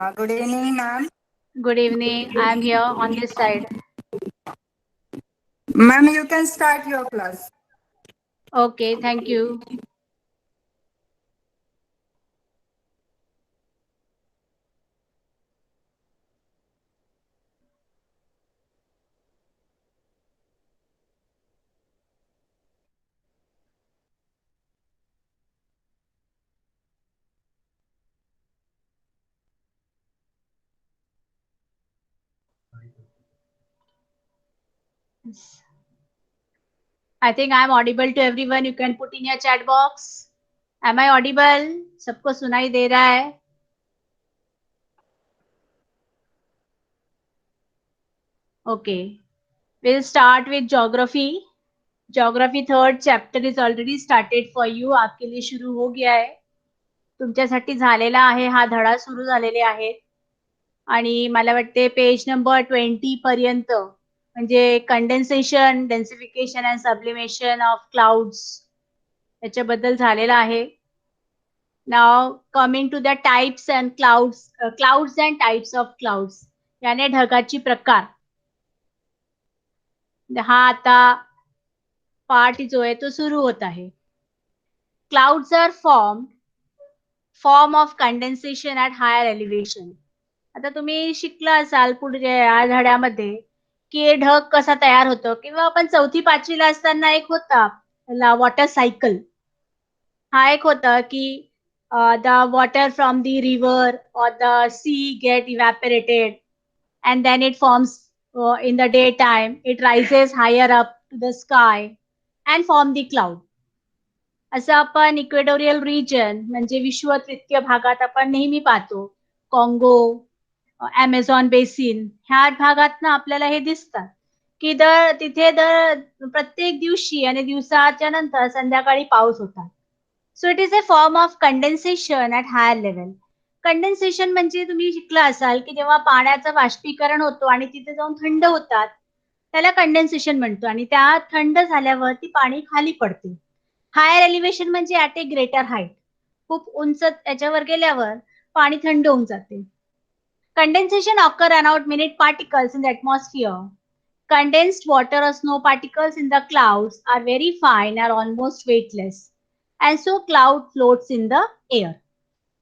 Good evening, ma'am. Good evening. I am here on this side. Ma'am, you can start your class. Okay, thank you. I think I am audible to everyone. You can put in your chat box. Am I audible? सबको सुनाई दे रहा है? Okay. We'll start with geography. Geography third chapter is already started for you. आपके लिए शुरू हो गया आहे. तुमच्यासाठी झालेला आहे. हा धडा सुरू झालेले आहेत. आणि मला वाटते पेज नंबर 20 पर्यंत म्हणजे condensation, densification and sublimation of clouds याच्याबद्दल झालेला आहे. Now coming to the types and clouds and types of clouds याने ढगाची प्रकार. हा आता पार्ट जो आहे तो सुरू होत आहे. Clouds are form of condensation at higher elevation. आता तुम्ही शिकला असाल पुढे या धड्यामध्ये की ढग कसा तयार होतो किंवा आपण 4वी-5वीला असताना एक होता वॉटर सायकल. हा एक होता की the water from the river or the sea get evaporated and then it forms in the daytime. It rises higher up to the sky and form the cloud. असं आपण इक्वेटोरियल रिजन म्हणजे विषुववृत्तीय भागात आपण नेहमी पाहतो. काँगो, अमेझॉन बेसिन ह्या भागात आपल्याला हे दिसतात की तिथे प्रत्येक दिवशी आणि दिवसाच्या नंतर संध्याकाळी पाऊस होता. So it is a form of condensation at higher level. Condensation म्हणजे तुम्ही शिकला असाल की जेव्हा पाण्याचं बाष्पीकरण होतो आणि तिथे जाऊन थंड होतात त्याला कंडेन्सेशन म्हणतो आणि त्या थंड झाल्यावर ती पाणी खाली पडते. हायर एलिव्हेशन म्हणजे ॲट ए ग्रेटर हाईट. खूप उंच याच्यावर गेल्यावर पाणी थंड होऊन जाते. Condensation occur around minute particles in the atmosphere. Condensed water or snow particles in the clouds are very fine and almost weightless. And so cloud floats in the air.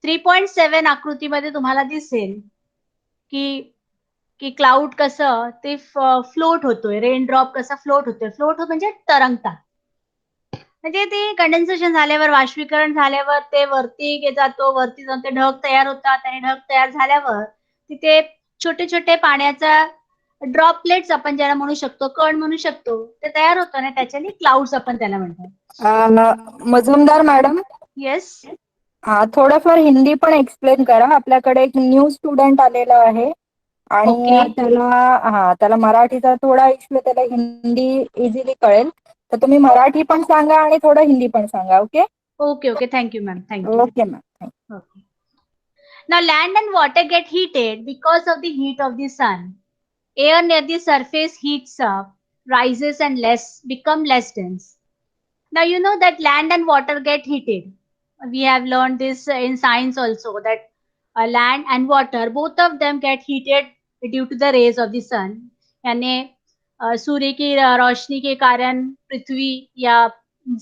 3.7 आकृतीमध्ये तुम्हाला दिसेल की की क्लाउड कसं ते फ्लोट होतोय. Rain drop कसा float होतोय. फ्लोट म्हणजे तरंगतात. म्हणजे ते कंडेन्सेशन झाल्यावर बाष्पीकरण झाल्यावर ते वरती जातो. वरती जाऊन ते ढग तयार होतात आणि ढग तयार झाल्यावर तिथे छोटे-छोटे पाण्याचा ड्रॉपलेट्स आपण ज्याला म्हणू शकतो, कण म्हणू शकतो, ते तयार होतं आणि त्याच्याने क्लाउड्स आपण त्याला म्हणतो. Majumdar madam, yes. थोडंफार हिंदी पण एक्सप्लेन करा. आपल्याकडे एक न्यू स्टुडंट आलेला आहे आणि ओके. त्याला मराठीचा थोडा इश्यू, त्याला हिंदी इझिली कळेल. तर तुम्ही मराठी पण सांगा आणि थोडं हिंदी पण सांगा. Okay okay. Thank you ma'am. Thank you. Okay ma'am. Okay. Now land and water get heated because of the heat of the sun. Air near the surface heats up, rises and become less dense. Now you know that land and water get heated. We have learned this in science also that land and water, both of them get heated due to the rays of the sun. यानी सूर्य की रोशनी के कारण पृथ्वी या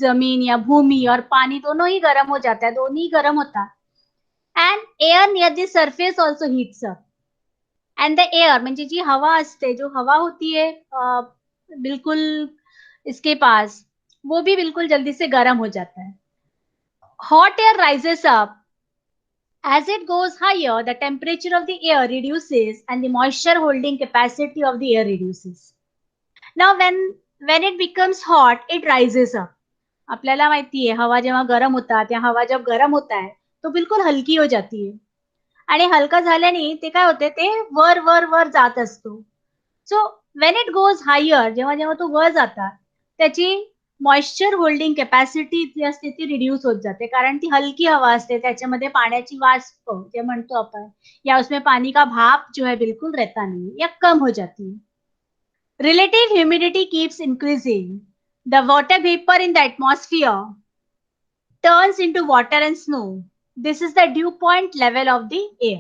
जमीन या भूमि और पानी दोनों ही गर्म हो जाता है. दोनों ही गर्म होता. And air near the surface also heats up. And the air म्हणजे जी हवा असते, जो हवा होती है बिल्कुल इसके पास, वो भी बिल्कुल जल्दी से गर्म हो जाता है. Hot air rises up. As it goes higher, the temperature of the air reduces and the moisture holding capacity of the air reduces. Now when it becomes hot, it rises up. आपल्याला माहिती है हवा जेव्हा गरम होतात या हवा जब गरम होता है तो बिल्कुल हलकी हो जाती है आणि हलका झाल्याने ते काय होते ते वर वर वर जात असतो. So when it goes higher, जेव्हा जेव्हा तो वर जातात त्याची मॉइश्चर होल्डिंग कॅपॅसिटी जी असते ती रिड्यूस होत जाते कारण ती हलकी हवा असते. त्याच्यामध्ये पाण्याची वाष्प जे म्हणतो आपण या उसमें पानी का भाप जो है बिल्कुल रहता नहीं या कम हो जाती है. Relative humidity keeps increasing. The water vapor in the atmosphere turns into water and snow. This is the dew point level of the air.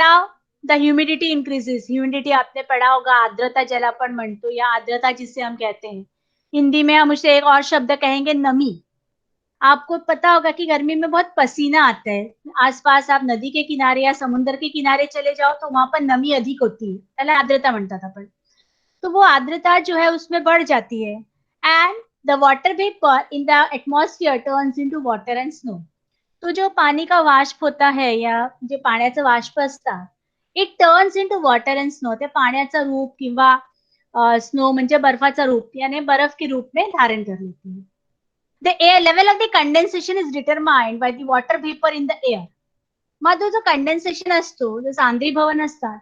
Now the humidity increases. Humidity आपने पढ़ा होगा, आर्द्रता ज्याला आपण म्हणतो या आर्द्रता जिसे हम कहते हैं. हिंदी में हम उसे एक और शब्द कहेंगे नमी. आपको पता होगा कि गर्मी में बहुत पसीना आता है. आसपास आप नदी के किनारे या समुद्र के किनारे चले जाओ तो वहां पर नमी अधिक होती है. पहले आर्द्रता म्हणतात आपण. तो वो आर्द्रता जो है उसमें बढ़ जाती है. And the water vapour in the atmosphere turns into water and snow. तो जो पाणी का वाष्प होता है या जे पाण्याचं वाष्प असतात, it turns into water and snow. ते पाण्याचं रूप किंवा स्नो म्हणजे बर्फाचं रूप याने बर्फ के रूप में धारण कर लेती है. The air level of the condensation is determined by the water vapor in the air. मग तो जो कंडेन्सेशन असतो, जो सांद्रीभवन असतात,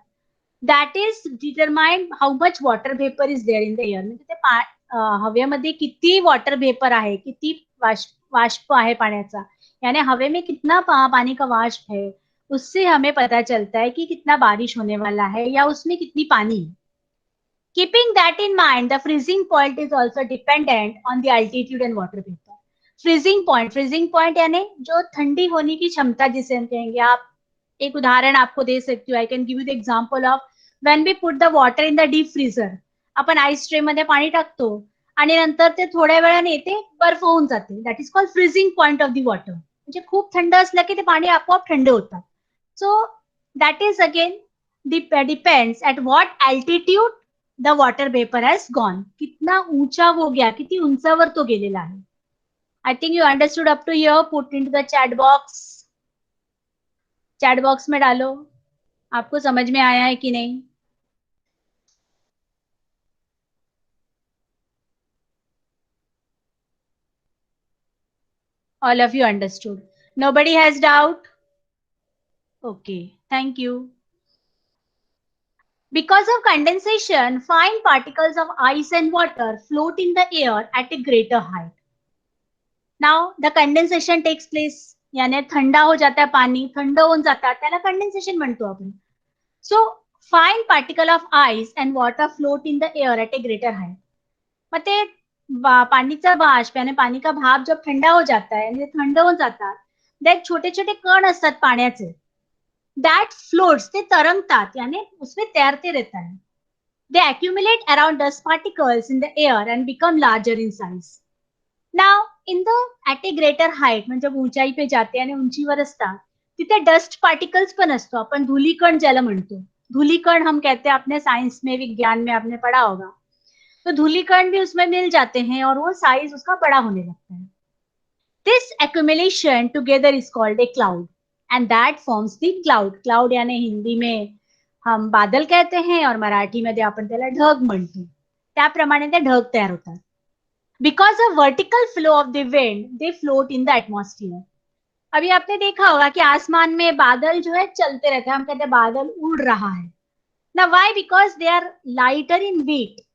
that is determined how much water vapour is there in the air. म्हणजे ते हवेमध्ये किती वॉटर वेपर आहे, किती वाष्प है पाण्याचा, यानी हवे में कितना पानी का वाष्प है, उससे हमें पता चलता है कि कितना बारिश होने वाला है या उसमें कितनी पानी है. Keeping that in mind, the freezing point is also dependent on the altitude and water vapor. Freezing point यानी जो ठंडी होने की क्षमता जिसे हम कहेंगे. आप एक उदाहरण आपको दे सकती हूँ. I can give you the example of when we put the water in the deep freezer. आपण आईस ट्रे मध्ये पाणी टाकतो आणि नंतर ते थोड्या वेळाने ते बर्फ होऊन जाते. That is called freezing point of the water. म्हणजे खूप थंड असलं की ते पाणी आपोआप थंड होतात. So that is again depends at what altitude the water vapour has gone. कितना ऊंचा वो गया, किती उंचावर तो गेलेला आहे. I think you understood up to here. Put into the chat box. Chat box में डालो, आपको समझ में आया है कि नहीं. All of you understood. Nobody has doubt? Okay, thank you. Because of condensation, fine particles of ice and water float in the air at a greater height. Now, the condensation takes place. यानी ठंडा हो जाता है पानी, थंड होऊन जातात, त्याला कंडेन्सेशन म्हणतो आपण. So fine particle of ice and water float in the air at a greater height. मग ते पाणीचा बाष्प यानी पानी का भाप जब ठंडा हो जाता है यानी थंड होऊन जातात, त्यात छोटे छोटे कण असतात पाण्याचे. दॅट फ्लोट्स, ते तरंगतात यानी उसमें तैरते रहता है. दे accumulate around dust particles in the air and become larger in size. Now in the at a greater height म्हणजे ऊंचाई पे जाते आणि उंचीवर असतात, तिथे डस्ट पार्टिकल्स पण असतो. आपण धूलिकण ज्याला म्हणतो, धूलिकण हम कहते हैं. आपने साइंस में, विज्ञान में आपने पढ़ा होगा. तो धूलिकण भी उसमें मिल जाते हैं और वो साइज उसका बड़ा होने लगता है. This accumulation together is called a cloud and that forms the cloud. Cloud यानी हिंदी में हम बादल कहते हैं और मराठी मध्ये आपण त्याला ढग म्हणतो. त्याप्रमाणे ते ढग तयार होतात. Because of vertical flow of the wind they float in the atmosphere. अभी आपने देखा होगा कि आसमान में बादल जो है चलते रहते हैं. हम कहते हैं बादल उड़ रहा है ना. Why? Because they are lighter in weight.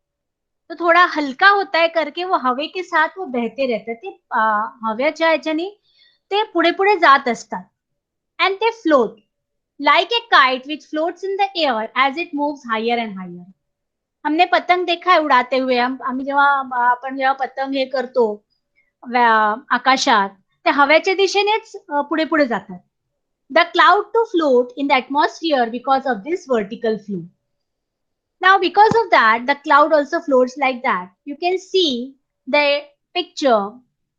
तो थोड़ा हलका होता है करके वो हवे के साथ वो बहते रहते हैं. ते हवेच्या ह्याच्याने ते पुढे पुढे जात असतात. and they float like a kite which floats in the air as it moves higher and higher. हमने पतंग देखा है उड़ाते हुए. आम्ही जेव्हा पतंग हे करतो आकाशात, ते हवेच्या दिशेनेच पुढे पुढे जातात. The cloud to float in the atmosphere because of this vertical flow. Now because of that, the cloud also floats like that. You can see the picture,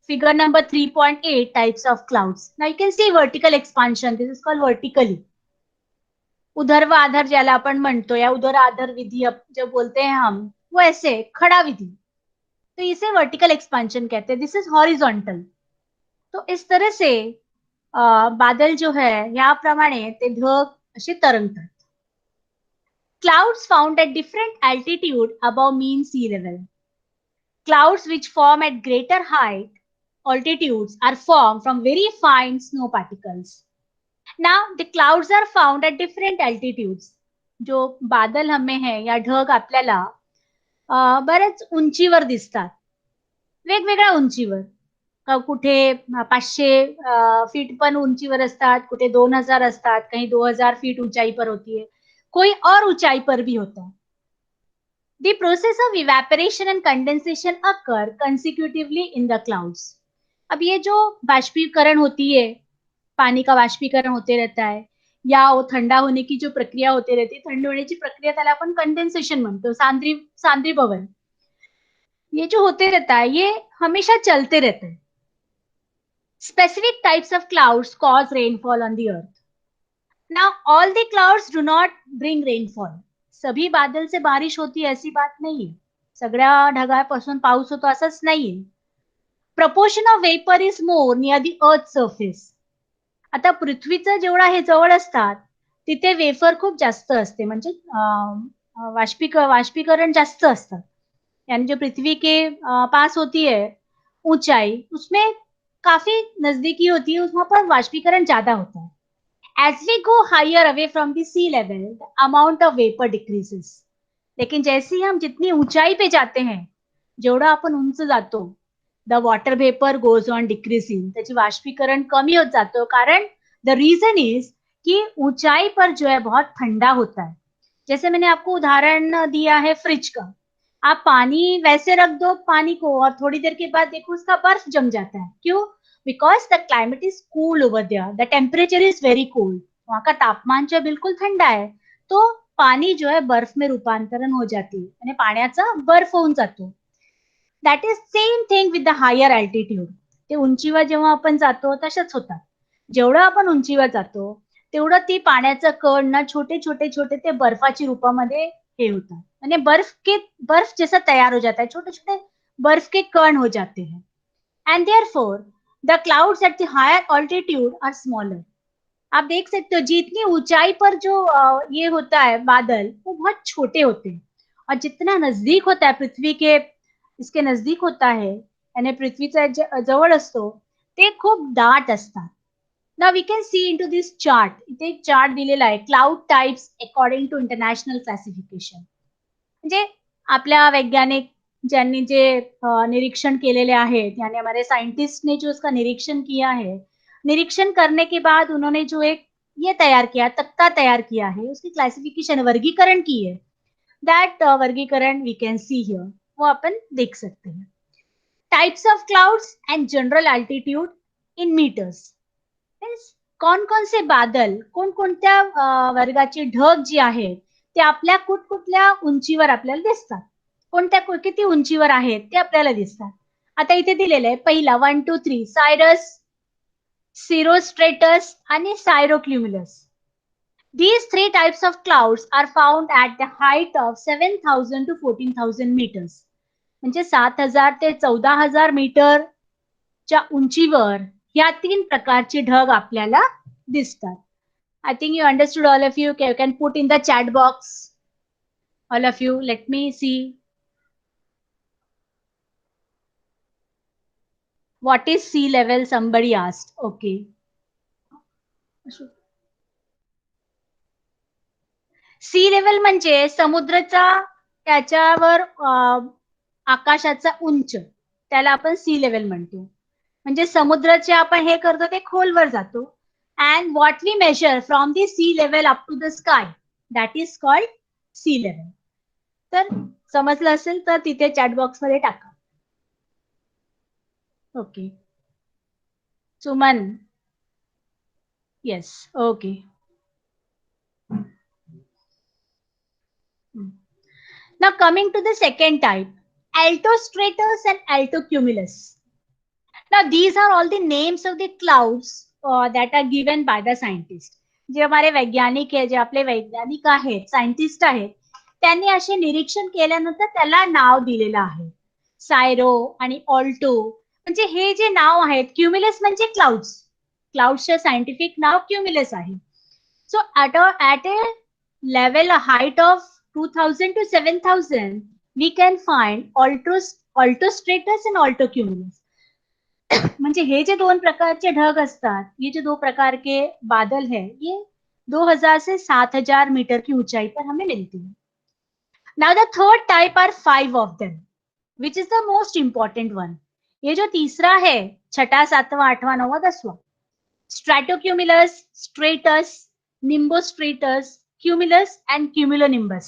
figure number 3.8, types of clouds. Now you can see vertical expansion. This is called vertically. उधर्वाधर ज्याला अपन म्हणतो या उधराधर विधि जब बोलते हैं हम, वो ऐसे खड़ा विधि, तो इसे वर्टिकल एक्सपांशन कहते हैं. This is horizontal. तो इस तरह से बादल जो है याप्रमाणे ते ढग असे तरंगतात. Clouds found at different altitude above mean sea level. Clouds which form at greater height altitudes are formed from very fine snow particles. Now the clouds are found at different altitudes. जो बादल हमें है या ढग आपल्याला बरेच उंचीवर दिसतात, वेगवेगळ्या उंचीवर. कुठे 500 फीट पण उंचीवर असतात, कुठे 2000 असतात, कहीं 2000 फीट ऊंचाई पर होती है, कोई और ऊंचाई पर भी होता है. The process of evaporation and condensation occur consecutively in the clouds. अब ये जो बाष्पीकरण होती है, पानी का बाष्पीकरण होते रहता है, या वो ठंडा होने की जो प्रक्रिया होती रहती, थंड होण्याची प्रक्रिया त्याला आपण कंडेन्सेशन म्हणतो, सांद्रीभवन. ये जो होते रहता है, ये हमेशा चलते रहते हैं. Specific types of clouds cause rainfall on the earth. Now, all the clouds do not bring rainfall. सभी बादल से बारिश होती है ऐसी बात नाही आहे. सगळ्या ढगापासून पाऊस होतो असंच नाहीये. Proportion of vapor is more near the earth surface. आता पृथ्वीचं जेवढं हे जवळ असतात तिथे वेफर खूप जास्त असते, म्हणजे वाष्पीकरण जास्त असतात. यानी जो पृथ्वी के पास होती है ऊंचाई, उसमें काफी नजदीकी होती है, वहां पर वाष्पीकरण ज्यादा होता है. As we go higher away from the sea level, the amount of vapor decreases. लेकिन जैसे ही हम जितनी ऊंचाई पे जाते हैं, जेवढं आपण उंच जातो, the water vapour goes on decreasing, त्याची वाष्पीकरण कमी होत जातो. कारण द रीजन इज कि ऊंचाई पर जो है बहुत ठंडा होता है. जैसे मैंने आपको उदाहरण दिया है फ्रिज का. आप पानी वैसे रख दो पानी को और थोड़ी देर के बाद देखो उसका बर्फ जम जाता है. क्यों? Because the climate is cool over there, the temperature is very cool. वहां का तापमान जो है बिल्कुल ठंडा है, तो पाणी जो आहे बर्फ में रूपांतरण हो जाते आणि पाण्याचा बर्फ होऊन जातो. That is same thing with the higher altitude. ते उंचीवर जेव्हा आपण जातो तसंच होतात. जेवढं आपण उंचीवर जातो तेवढं ती पाण्याचं कण ना छोटे छोटे छोटे ते बर्फाच्या रूपामध्ये हे होतात आणि बर्फ जैसा तैयार हो जाता है, छोटे छोटे बर्फ के कण हो जाते हैं. And therefore the clouds at the higher altitude are smaller. आप देख सकते हो जितनी ऊंचाई पर जो ये होता है बादल, वो बहुत छोटे होते हैं. और जितना नजदीक होता है पृथ्वी के, इसके नजदीक होता है यानी पृथ्वीचा जवळ असतो, ते खूप दाट असतात. Now we can see into this chart. इथे एक चार्ट दिलेला आहे, cloud types according to international classification. म्हणजे आपल्या वैज्ञानिक ज्यांनी जे निरीक्षण केलेले आहेत, यानी हमारे साइंटिस्ट ने जो उसका निरीक्षण किया है, निरीक्षण करने के बाद उन्होंने जो एक ये तैयार किया, तख्ता तैयार किया है, उसकी क्लासिफिकेशन वर्गीकरण की है. दैट वर्गीकरण वी कैन सी हियर, वो अपन देख सकते हैं. Types of clouds and general altitude in metres. Means कोण से बादल, कोणकोणत्या वर्गाचे ढग जे आहेत ते आपल्या कुठकुठल्या उंचीवर आपल्याला दिसतात, किती उंचीवर आहेत ते आपल्याला दिसतात. आता इथे दिलेलं आहे पहिला 1 2 3 सायरस, सिरोस्ट्रेटस आणि सायरोक्युमुलस. These three types of clouds are found at the height of 7,000 to 14,000 meters. म्हणजे 7,000 ते 14,000 मीटरच्या उंचीवर या 3 प्रकारचे ढग आपल्याला दिसतात. I think you understood, all of you. Okay, you can put in the chat box. All of you, let me see. What is sea level? Somebody asked. Okay. C level म्हणजे समुद्राचा त्याच्यावर आकाशाचा उंच, त्याला आपण सी लेवल म्हणतो. म्हणजे समुद्राचे आपण हे करतो ते खोलवर जातो. And what we measure from the sea level up to the sky, that is called sea level. तर समजलं असेल तर तिथे चॅट बॉक्स मध्ये टाका. Okay, Suman. Yes, okay. Now coming to the second type, altostratus and altocumulus. Now these are all the names of the clouds that are given by the scientist. जे हमारे वैज्ञानिक आहे, जे आपले वैज्ञानिक आहेत, सायंटिस्ट आहेत, त्यांनी असे निरीक्षण केल्यानंतर त्याला नाव दिलेलं आहे. सायरो आणि ऑल्टो, म्हणजे हे जे नाव आहेत, क्युमुलस म्हणजे क्लाउड्स, क्लाउड्सचे सायंटिफिक नाव क्युमुलस आहे. So at a level height of 2,000 to 7,000 we can find altostratus and altocumulus. म्हणजे हे जे दोन प्रकारचे ढग असतात, ये जो दो प्रकार के बादल है, ये 2,000 से 7,000 मीटर की ऊंचाई पर हमें मिलती है. Now the third type are 5 of them, which is the most important one. ये जो तीसरा है, छठा, सातवां, आठवां, नौवां, दसवां, स्ट्रैटोक्यूमुलस, स्ट्रेटस, निम्बोस्ट्रेटस, cumulus and cumulonimbus.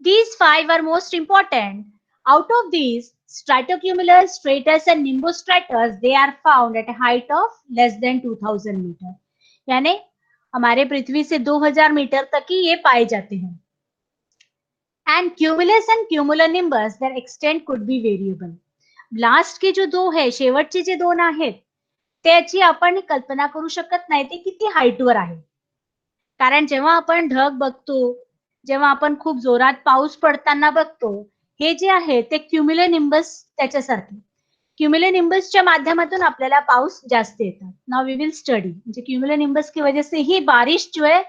These 5 are most important. Out of these, stratocumulus, stratus and nimbostratus, they are found at a height of less than 2,000 meter. यानी हमारे पृथ्वी से 2000 मीटर तक ही ये पाए जाते हैं. And cumulus and cumulonimbus their extent could be variable. Last के जो दो आहे, शेवटचे जे दोन आहेत, त्याची आपण कल्पना करू शकत नाही ते किती हाईटवर आहे. कारण जेव्हा आपण ढग बघतो, जेव्हा आपण खूप जोरात पाऊस पडताना बघतो, हे जे आहे ते क्युमुलोनिम्बस त्याच्यासारखे. क्युमुलोनिम्बसच्या माध्यमातून आपल्याला पाऊस जास्त येतात. Now we will study. म्हणजे क्युमुलोनिम्बस की वजह से ही बारिश जो है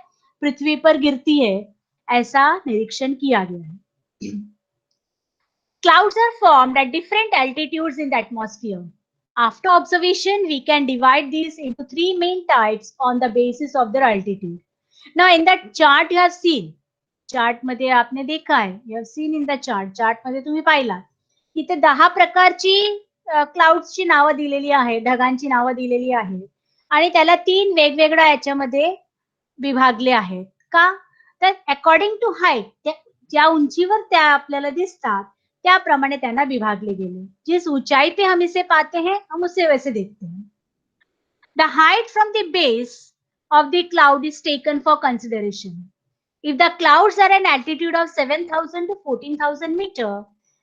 पृथ्वी पर गिरती है, ऐसा निरीक्षण किया गया है. Clouds are formed at different altitudes in the atmosphere. After observation, we can divide these into three main types on the basis of their altitude. Now, in that chart you have seen, chart मध्ये आपने देखा है, you have seen in the chart, chart मध्ये तुम्ही पाहिला इथे 10 प्रकारची क्लाउड्सची नावं दिलेली आहे, ढगांची नावं दिलेली आहे आणि त्याला 3 वेगवेगळ्या याच्यामध्ये विभागले आहेत. का? तर अकॉर्डिंग टू हाईट, ज्या उंचीवर त्या आपल्याला दिसतात त्याप्रमाणे त्यांना विभागले गेले. जिस ऊंचाई पे हम इसे पाते हैं, हम उसे वैसे देखते हैं. The height from the base of the cloud is taken for consideration. If the clouds are an altitude of 7,000 to 14,000 meter,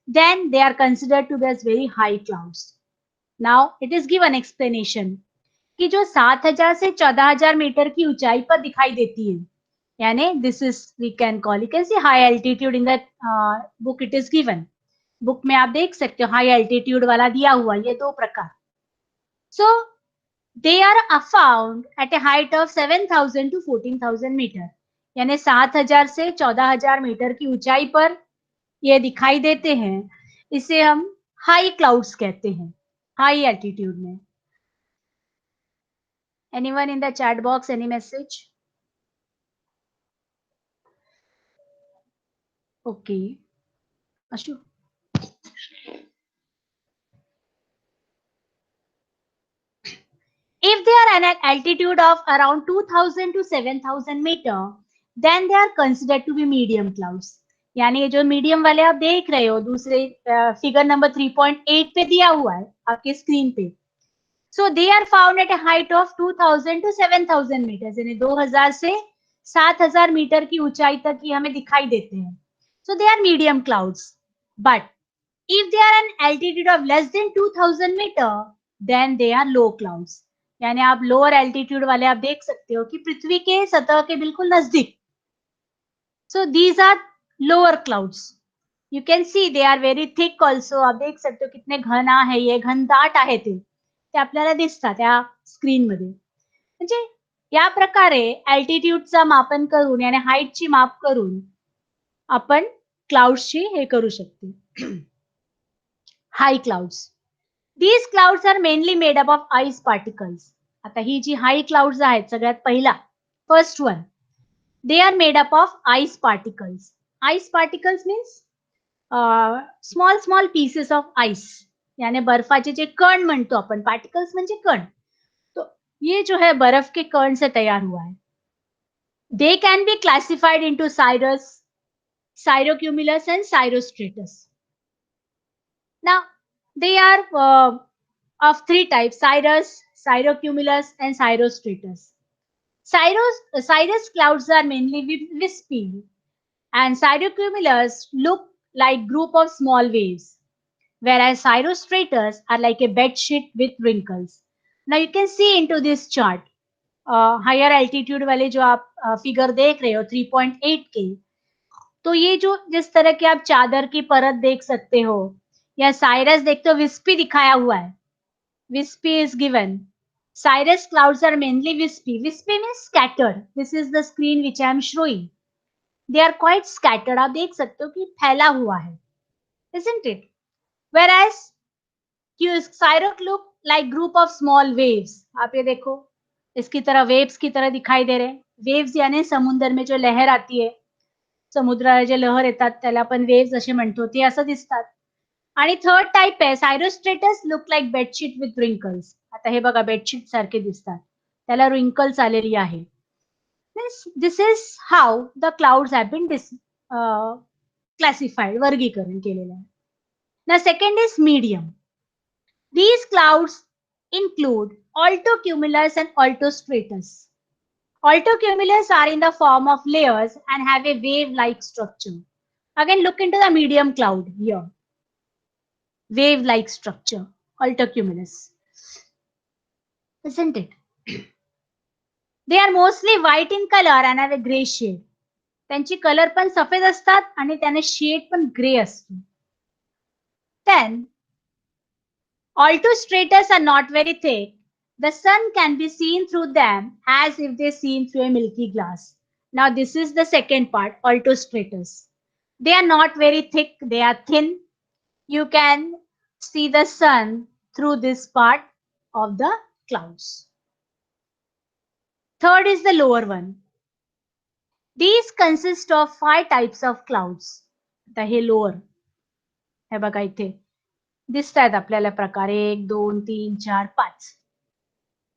then they are considered to be as very high clouds. Now it is given explanation कि जो 7,000 से 14,000 metre की ऊंचाई पर दिखाई देती है, यानी this is we can call, you can see high altitude in that book it is given. Book में आप देख सकते हो हाई एल्टीट्यूड वाला दिया हुआ ये दो प्रकार. So they are found at a height of 7,000 to 14,000 metre, यानी 7,000 से 14,000 मीटर की ऊंचाई पर ये दिखाई देते हैं. इसे हम हाई क्लाउड्स कहते हैं, हाई एल्टीट्यूड में. Anyone in the chat box, any message? Okay, Ashu. If they are at an altitude of around 2,000 to 7,000 meter, then they are considered to be medium clouds. यानी ये जो मीडियम वाले आप देख रहे हो दूसरे फिगर नंबर 3.8 पे दिया हुआ है आपके स्क्रीन पे. So they are found at a height of 2,000 to 7,000 metre, यानी 2,000 से 7,000 मीटर की ऊंचाई तक ही हमें दिखाई देते हैं. So they are medium clouds. But if they are an altitude of less than 2,000 meter, then they are low clouds. यानी आप लोअर एल्टीट्यूड वाले आप देख सकते हो कि पृथ्वी के सतह के बिल्कुल नजदीक. So these are lower clouds. You can see they are very thick also. आप देख सकते हो कितने घन आहे, ये घनदाट आहे ते आपल्याला दिसतात या स्क्रीन मध्ये. म्हणजे या प्रकारे एल्टीट्यूडचा मापन करून यानी हाईटची माप करून आपण क्लाउड्सची हे करू शकतो. High clouds. These clouds are mainly made up of ice particles. आता ही जी हाई क्लाउड्स आहेत सगळ्यात पहिला first one, they are made up of ice particles. Ice particles means small small pieces of ice. यानी बर्फाचे जे कण म्हणतो आपण, पार्टिकल्स म्हणजे कण, तो ये जो है बर्फ के कण से तैयार हुआ है. They can be classified into cirrus, cirrocumulus and cirrostratus. Now they are of three types: cirrus, cirrocumulus, and cirrostratus. Cirrus clouds are mainly wispy, and cirrocumulus look like group of small waves, whereas cirrostratus are like a bed sheet with wrinkles. Now you can see into this chart, higher altitude वाले जो आप figure देख रहे हो 3.8 के, तो ये जो जिस तरह की आप चादर की परत देख सकते हो या साइरस देखते हो, विस्पी दिखाया हुआ है. Wispy is given. Cirrus clouds are mainly wispy. Wispy means scattered. This is the screen which I am showing. They are quite scattered. आप देख सकते हो कि फैला हुआ है, isn't it? Whereas cirrus look like group of small waves. आप ये देखो, इसकी तरह waves की तरह दिखाई दे रहे. Waves यानी समुद्र में जो लहर आती है, समुद्राला जे लहर येतात त्याला आपण वेव्स असे म्हणतो, ते असं दिसतात. आणि थर्ड टाइप आहे cirrostratus, look like bedsheet with wrinkles. आता हे बघा बेडशीट सारखे दिसतात, त्याला रिंकल्स आलेली आहे. This is how the clouds have been classified, वर्गीकरण केलेलं आहे. ना second is medium. These clouds include altocumulus and altostratus. Altocumulus are in the form of layers and have a wave-like structure. Again, look into the medium cloud here. Wave-like structure, altocumulus. Isn't it? They are mostly white in color and have a gray shade. त्यांची colour पण सफेद असतात आणि त्याने shade पण grey असतो. Then, altostratus are not very thick. The sun can be seen through them as if they seen through a milky glass. Now this is the second part, altostratus. They are not very thick, they are thin. You can see the sun through this part of the clouds. Third is the lower one. These consist of 5 types of clouds. आता हे lower. हे बघा इथे दिसत आहेत आपल्याला प्रकार 1, 2, 3, 4, 5.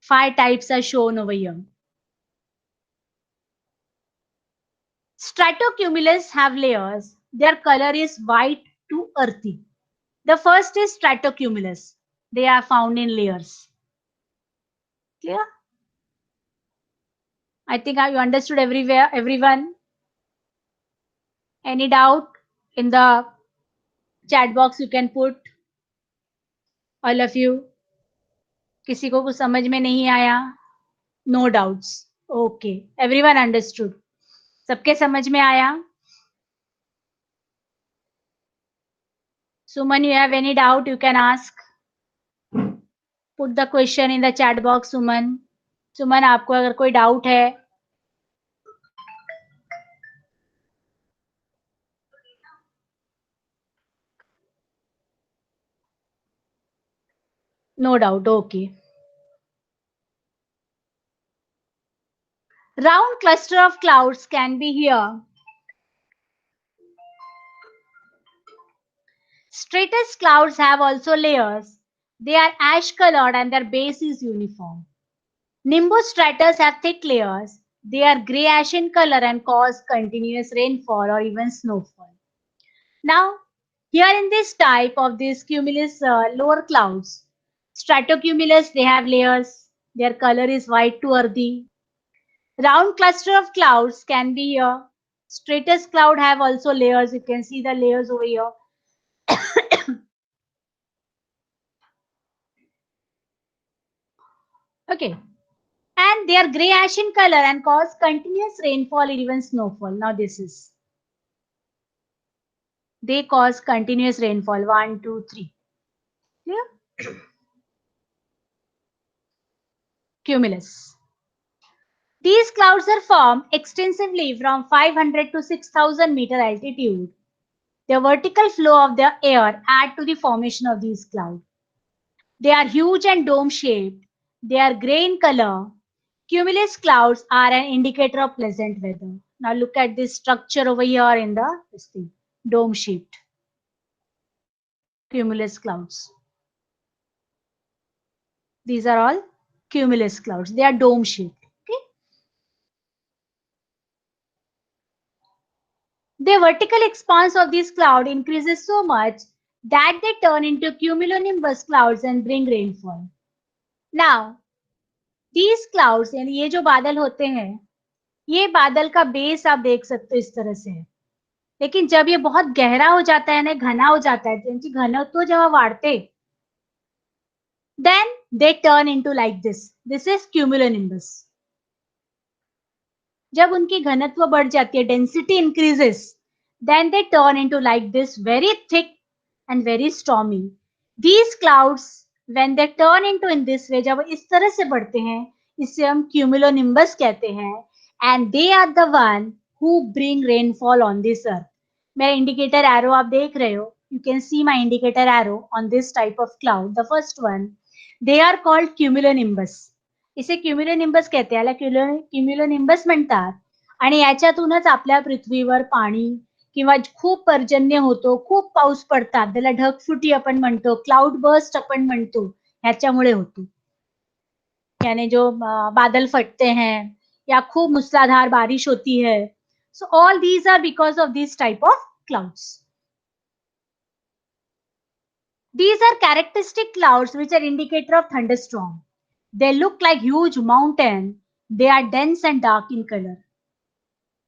5 types are shown over here. Stratocumulus have layers. Their color is white to earthy. The first is stratocumulus. They are found in layers. Clear? I think you understood everyone. Any doubt in the chat box you can put. All of you. किसी को कुछ समझ में नहीं आया? No doubts. Okay. Everyone understood. सबके समझ में आया? Suman, you have any doubt, you can ask. Put the question in the chat box, Suman. Suman, आपको अगर कोई डाउट है no doubt, okay. Round cluster of clouds can be here. Stratus clouds have also layers. They are ash colored and their base is uniform. Nimbus stratus have thick layers. They are grey ash in color and cause continuous rainfall or even snowfall. Now, here in this type of these cumulus lower clouds, stratocumulus, they have layers. Their color is white to earthy. Round cluster of clouds can be here. Stratus cloud have also layers. You can see the layers over here. Okay. And they are grey ash in color and cause continuous rainfall or even snowfall. Now this is. They cause continuous rainfall. 1, 2, 3. Clear? Cumulus. These clouds are formed extensively from 500 to 6,000 meter altitude. The vertical flow of the air add to the formation of these clouds. They are huge and dome-shaped. They are grey in color. Cumulus clouds are an indicator of pleasant weather. Now look at this structure over here in the dome-shaped. Cumulus clouds. These are all cumulus clouds. They are dome-shaped. Okay. The vertical expanse of this cloud increases so much that they turn into cumulonimbus clouds and bring rainfall. Now, these clouds, यानी ये जो बादल होते हैं, ये बादल का base आप देख सकते हो इस तरह से है. लेकिन जब ये बहुत गहरा हो जाता है ना, घना हो जाता है, त्यांची घनत्व जेव्हा वाढते, then they turn into like this. This is cumulonimbus. जब उनकी घनत्व बढ़ जाती है, density increases, then they turn into like this, very thick and very stormy. These clouds, when they turn into in this way, जब इस तरह से बढ़ते हैं, इसे हम cumulonimbus कहते हैं, and they are the one who bring rainfall on this earth. मेरा indicator arrow आप देख रहे हो, you can see my indicator arrow on this type of cloud. The first one, they are called cumulonimbus. इसे क्युम्युलोनिंबस कहते हैं, याला क्युम्युलोनिंबस म्हणतात. आणि याच्यातूनच आपल्या पृथ्वीवर पाणी किंवा खूप पर्जन्य होतो, खूप पाऊस पडतात, त्याला ढगफुटी आपण म्हणतो, क्लाउड बर्स्ट आपण म्हणतो, ह्याच्यामुळे होतो. यानी जो बादल फटते हैं या खूप मूसलाधार बारिश होती है. So all these are because of this type of clouds. These are characteristic clouds which are indicator of thunderstorm. They look like huge mountain they are dense and dark in colour.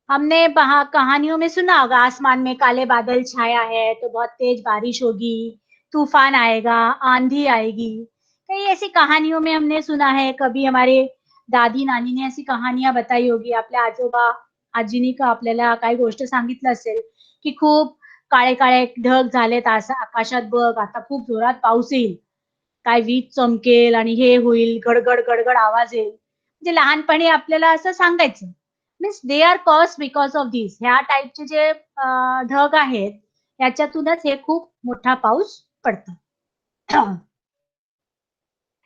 हमने कहानियों में सुना होगा, आसमान में काले बादल छाया है तो बहुत तेज बारिश होगी, तूफान आएगा, आंधी आएगी। कई ऐसी कहानियों में हमने सुना है, कभी हमारे दादी नानी ने ऐसी कहानियां बताई होगी, आपल्या आजोबा आजीनी का आपल्याला काही गोष्ट सांगितलं असेल की खूप काळे काळे ढग झालेत आकाशात बघ, आता खूप जोरात पाऊस येईल, काय वीज चमकेल आणि हे होईल, गडगड गडगड आवाज येईल. म्हणजे लहानपणी आपल्याला असं सांगायचं. Means they are cause because of this. ह्या टाईपचे जे ढग आहेत, याच्यातूनच हे खूप मोठा पाऊस पडतो.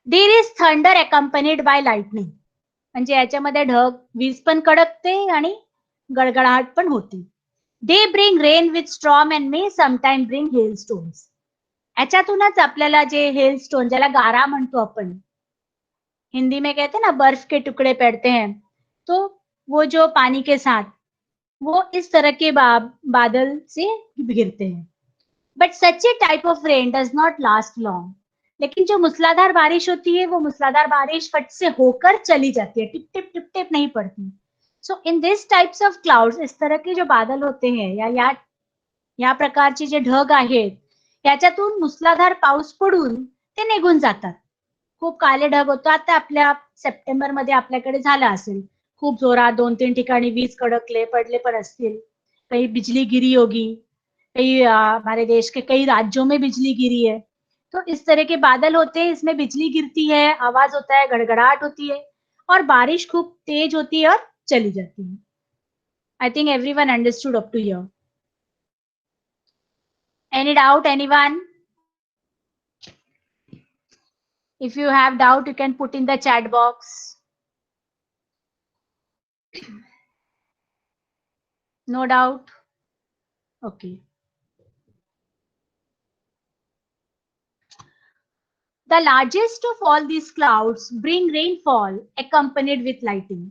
There is thunder accompanied by lightning. म्हणजे याच्यामध्ये ढग, वीज पण कडकते आणि गडगडाट पण होते. They bring rain with storm and may sometime bring hail stones. याच्यातूनच आपल्याला जे हेल स्टोन, ज्याला गारा म्हणतो आपण, हिंदी में कहते हैं ना बर्फ के टुकड़े पड़ते हैं, तो वो जो पानी के साथ वो इस तरह के बादल से गिरते हैं. But such A type of rain does not last long. लेकिन जो मूसलाधार बारिश होती है, वो मूसलाधार बारिश फट से होकर चली जाती है, टिप टिप नहीं पड़ती. So in this types of clouds, इस तरह के जो बादल होते हैं या प्रकारचे जे ढग आहेत, याच्यातून मुसलाधार पाऊस पडून ते निघून जातात. खूप काले ढग होतो. आता आपल्या सप्टेंबरमध्ये आपल्याकडे झालं असेल, खूप जोरात 2-3 ठिकाणी वीज कडकले, पडले पण असतील. कहीं बिजली गिरी होगी, कई हमारे देश के कई राज्यों में बिजली गिरी है. तो इस तरह के बादल होते हैं, इसमें बिजली गिरती है, आवाज होता है, गड़गड़ाहट होती है और बारिश खूब तेज होती है और चली जाती है. I think everyone understood up to here. Any doubt anyone? If you have doubt, you can put in the chat box. No doubt? Okay. The largest of all these clouds bring rainfall accompanied with lightning.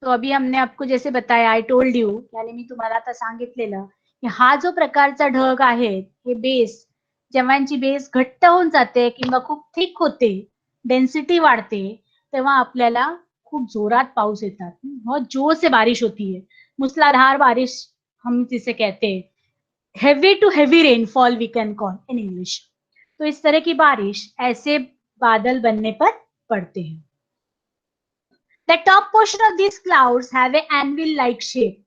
तो अभी हमने आपको जैसे बताया, I told you, यानी मी तुम्हाला आता सांगितलेलं की हा जो प्रकारचा ढग आहे, हे बेस, जेव्हा यांची बेस घट्ट होऊन जाते किंवा खूप थिक होते, डेन्सिटी वाढते, तेव्हा आपल्याला खूप जोरात पाऊस येतात. बहुत जोर से बारिश होती है, मूसलाधार बारिश हम जिसे कहते हैं, heavy to heavy rainfall we can call in English. तो इस तरह की बारिश ऐसे बादल बनने पर पड़ते हैं. The top portion of these clouds have a anvil like shape.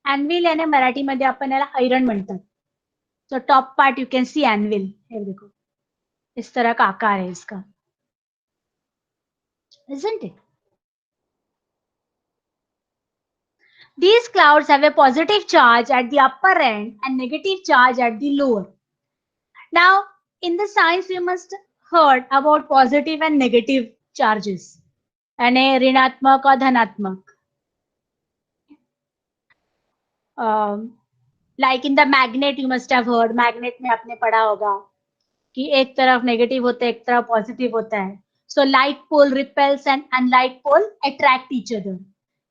Anvil याने मराठीमध्ये आपण याला ऐरण म्हणतात. So top part you can see anvil. हे देखो, इस तरह का आकार है इसका. Isn't it? These clouds have a positive charge at the upper end and negative charge at the lower. Now, in the science, you must heard about positive and negative charges. यानी ऋणात्मक और धनात्मक. Like in the magnet, you must have heard, magnet में आपने पढ़ा होगा कि एक तरफ नेगेटिव होता है, एक तरफ पॉजिटिव होता है. So like pole repels and unlike pole attract each other.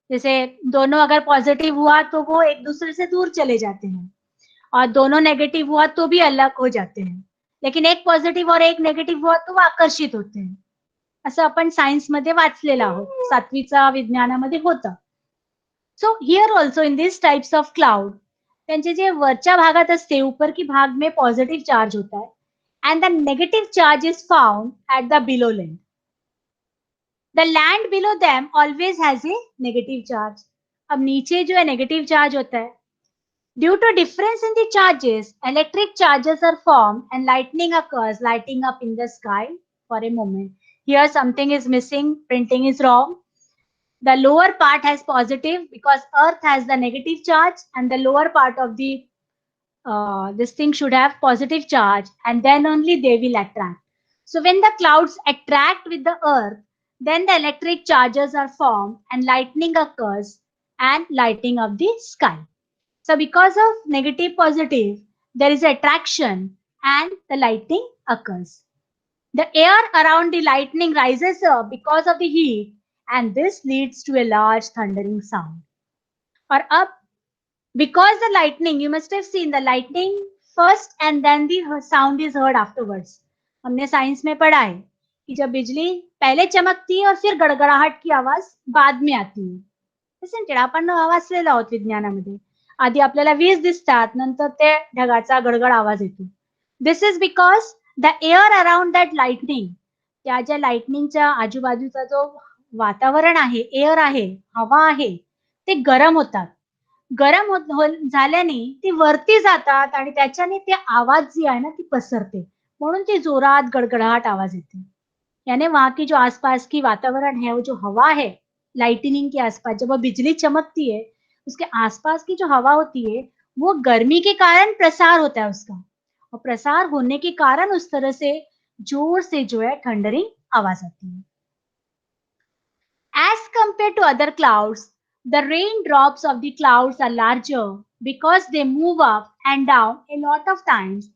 जैसे दोनों अगर पॉजिटिव हुआ तो वो एक दूसरे से दूर चले जाते हैं, और दोनों नेगेटिव हुआ तो भी अलग हो जाते हैं. लेकिन एक पॉझिटिव्ह और एक नेगेटिव्ह हुआ तो आकर्षित होते हैं. असं आपण सायन्स मध्ये वाचलेलं आहोत, 7वीचा विज्ञानामध्ये होतं. So here also in this types of cloud, त्यांचे जे वरच्या भागात असते, ऊपर की भाग में पॉजिटिव चार्ज होता है and the negative charge is found at the below land. The land below them always has a negative charge. अब नीचे जो है नेगेटिव चार्ज होता है. Due to difference in the charges, electric charges are formed and lightning occurs, lighting up in the sky for a moment. Here something is missing, printing is wrong. The lower part has positive because earth has the negative charge, and the lower part of the this thing should have positive charge, and then only they will attract. So when the clouds attract with the earth, then the electric charges are formed and lightning occurs and lighting of the sky. So because of negative positive, there is attraction and the lightning occurs. The air around the lightning rises up because of the heat, and this leads to a large thundering sound. Or up, because the lightning, you must have seen the lightning first and then the sound is heard afterwards. हमने science में पढ़ा है कि जब बिजली पहले चमकती है और फिर गडगडाहट की आवाज बाद में आती है. Isn't it? आपण वाचलेलं आहोत विज्ञानामध्ये. आधी आपल्याला वीज दिसतात, नंतर ते ढगाचा गडगड आवाज येतो. This is because the air around that lightning, त्या ज्या लाइटनिंगच्या आजूबाजूचा जो वातावरण आहे, एअर आहे, हवा आहे, ते गरम होतात. गरम झाल्याने ती वरती जातात आणि त्याच्याने ते आवाज जी आहे ना ती पसरते. म्हणून ती जोरात गडगडाट आवाज येते. यानी वहाँ की जो आसपास की वातावरण है, वो जो हवा है, लाइटनिंग के आसपास जब वो बिजली चमकती है, उसके आसपास की जो हवा होती है, वो गर्मी के कारण प्रसार होता है उसका. और प्रसार होने के कारण उस तरह से जोर से जो है थंडरिंग आवाज आती है. As compared to other clouds, the raindrops of the clouds are larger because they move up and down a lot of times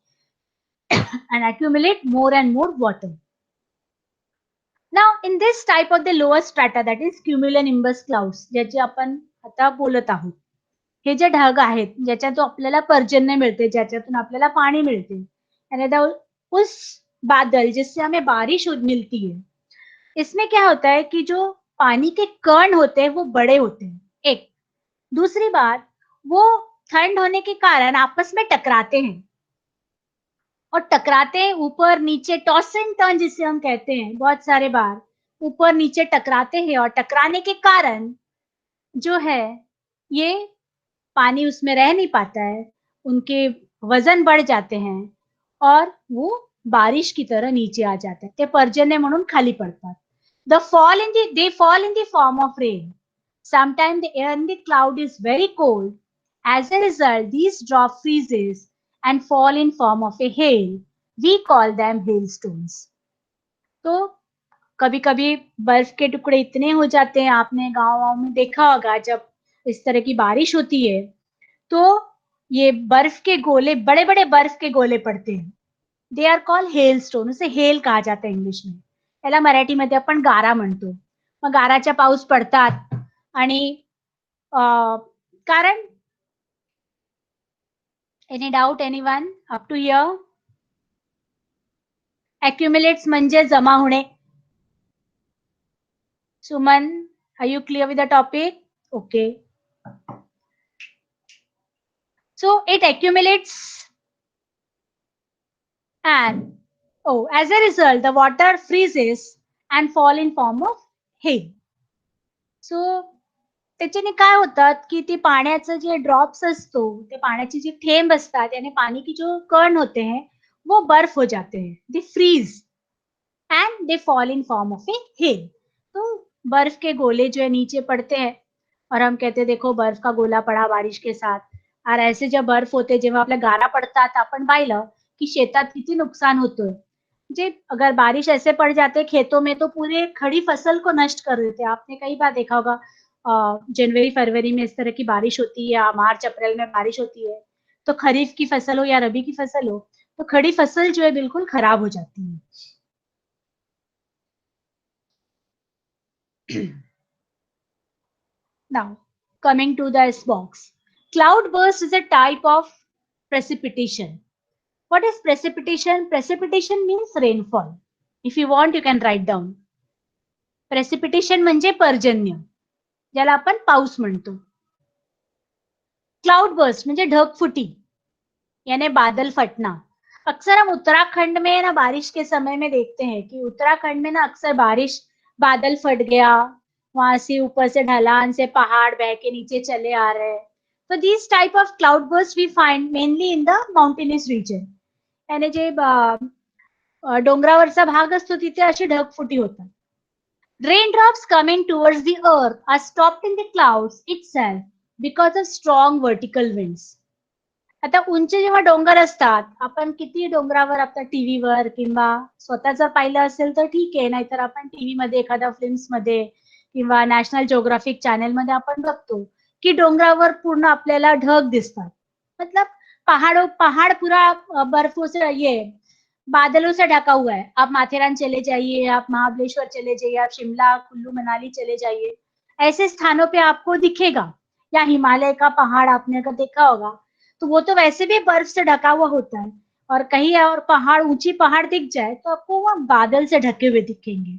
and accumulate more and more water. Now, in this type of the lower strata, that is cumulonimbus clouds, ज्याची आपण आता बोलत आहोत. हे जे ढग आहेत, ज्याच्यातून आपल्याला पर्जन्य मिळते, ज्याच्यातून आपल्याला पाणी मिळते, यानी उस बादल जिससे हमें बारिश मिलती है, इसमें क्या होता है कि जो पानी के कण होते हैं वो बड़े होते हैं. एक दूसरी बात, वो ठंड होने के कारण आपस में टकराते हैं और टकराते हैं ऊपर नीचे, टॉस एंड टर्न जिसे हम कहते हैं, बहुत सारे बार ऊपर नीचे टकराते हैं और टकराने के कारण जो है ये पानी उसमें रह नहीं पाता है, उनके वजन बढ़ जाते हैं और वो बारिश की तरह नीचे आ जाते हैं. ते पर्जन्य म्हणून खाली पडतात. They fall in the form of rain. Sometimes the air in the cloud is very cold. As a result, these drop freezes and fall in form of a hail. We call them hailstones. तो कभी कभी बर्फ के टुकड़े इतने हो जाते हैं, आपने गाँव में देखा होगा जब इस तरह की बारिश होती है, तो ये बर्फ के गोले, बड़े बड़े बर्फ के गोले पड़ते हैं. They are called hailstone. उसे हेल कहा जाता है इंग्लिश में. याला मराठीमध्ये आपण गारा म्हणतो. मग गाराच्या पाऊस पडतात आणि कारण any doubt anyone up to here? accumulates म्हणजे जमा होणे. सुमन, are you clear with the topic? Okay. So it accumulates and as a result the water freezes and fall in form of hail. So त्याच्याने काय होतात की ते पाण्याचं जे drops असतो, ते पाण्याची जी थेंब असतात, यानी पानी की जो कण होते हैं वो बर्फ हो जाते हैं. They freeze and they fall in form of a hail. तो बर्फ के गोले जो है नीचे पड़ते हैं और हम कहते हैं देखो बर्फ का गोला पड़ा बारिश के साथ. और ऐसे जब बर्फ होते, जेव्हा आपल्या गारा पडतात, आपण पाहिलं की शेतात किती नुकसान होतं. जे अगर बारिश ऐसे पड़ जाते खेतों में तो पूरे खड़ी फसल को नष्ट कर देते. आपने कई बार देखा होगा जनवरी फरवरी में इस तरह की बारिश होती है या मार्च अप्रैल में बारिश होती है, तो खरीफ की फसल हो या रबी की फसल हो, तो खड़ी फसल जो है बिल्कुल खराब हो जाती है. Now, coming to the box. Cloudburst is a type of precipitation. What is precipitation? Precipitation means rainfall. If you want, you can write down. Precipitation म्हणजे पर्जन्य, ज्याला आपण पाऊस म्हणतो. Cloudburst म्हणजे ढगफुटी, यानी बादल फटना. अक्सर हम उत्तराखंड में ना बारिश के समय में देखते हैं कि उत्तराखंड में ना अक्सर बारिश, बादल फट गया, वहां से ऊपर से ढलान से पहाड़ बह के नीचे चले आ रहे हैं. So these type of cloudbursts we find mainly in the mountainous region. यानी जे डोंगरावरचा भाग असतो तिथे अशी ढगफुटी होतात. Raindrops coming towards the earth are stopped in the clouds itself because of strong vertical winds. आता उंच जेव्हा डोंगर असतात, आपण किती डोंगरावर आता टीव्हीवर किंवा स्वतः जर पाहिलं असेल तर ठीक आहे, नाहीतर आपण टीव्ही मध्ये एखाद्या फिल्म्स मध्ये किंवा नॅशनल जिओग्राफिक चॅनल मध्ये आपण बघतो की डोंगरावर पूर्ण आपल्याला ढग दिसतात. मतलब पहाड़ पूरा बर्फों से ये बादलों से ढका हुआ है. आप माथेरान चले जाइए, आप महाबलेश्वर चले जाइए, आप शिमला कुल्लू मनाली चले जाइए, ऐसे स्थानों पे आपको दिखेगा. या हिमालय का पहाड़ आपने अगर देखा होगा तो वो तो वैसे भी बर्फ से ढका हुआ होता है और कहीं और पहाड़, ऊंची पहाड़ दिख जाए तो आपको वो बादल से ढके हुए दिखेंगे.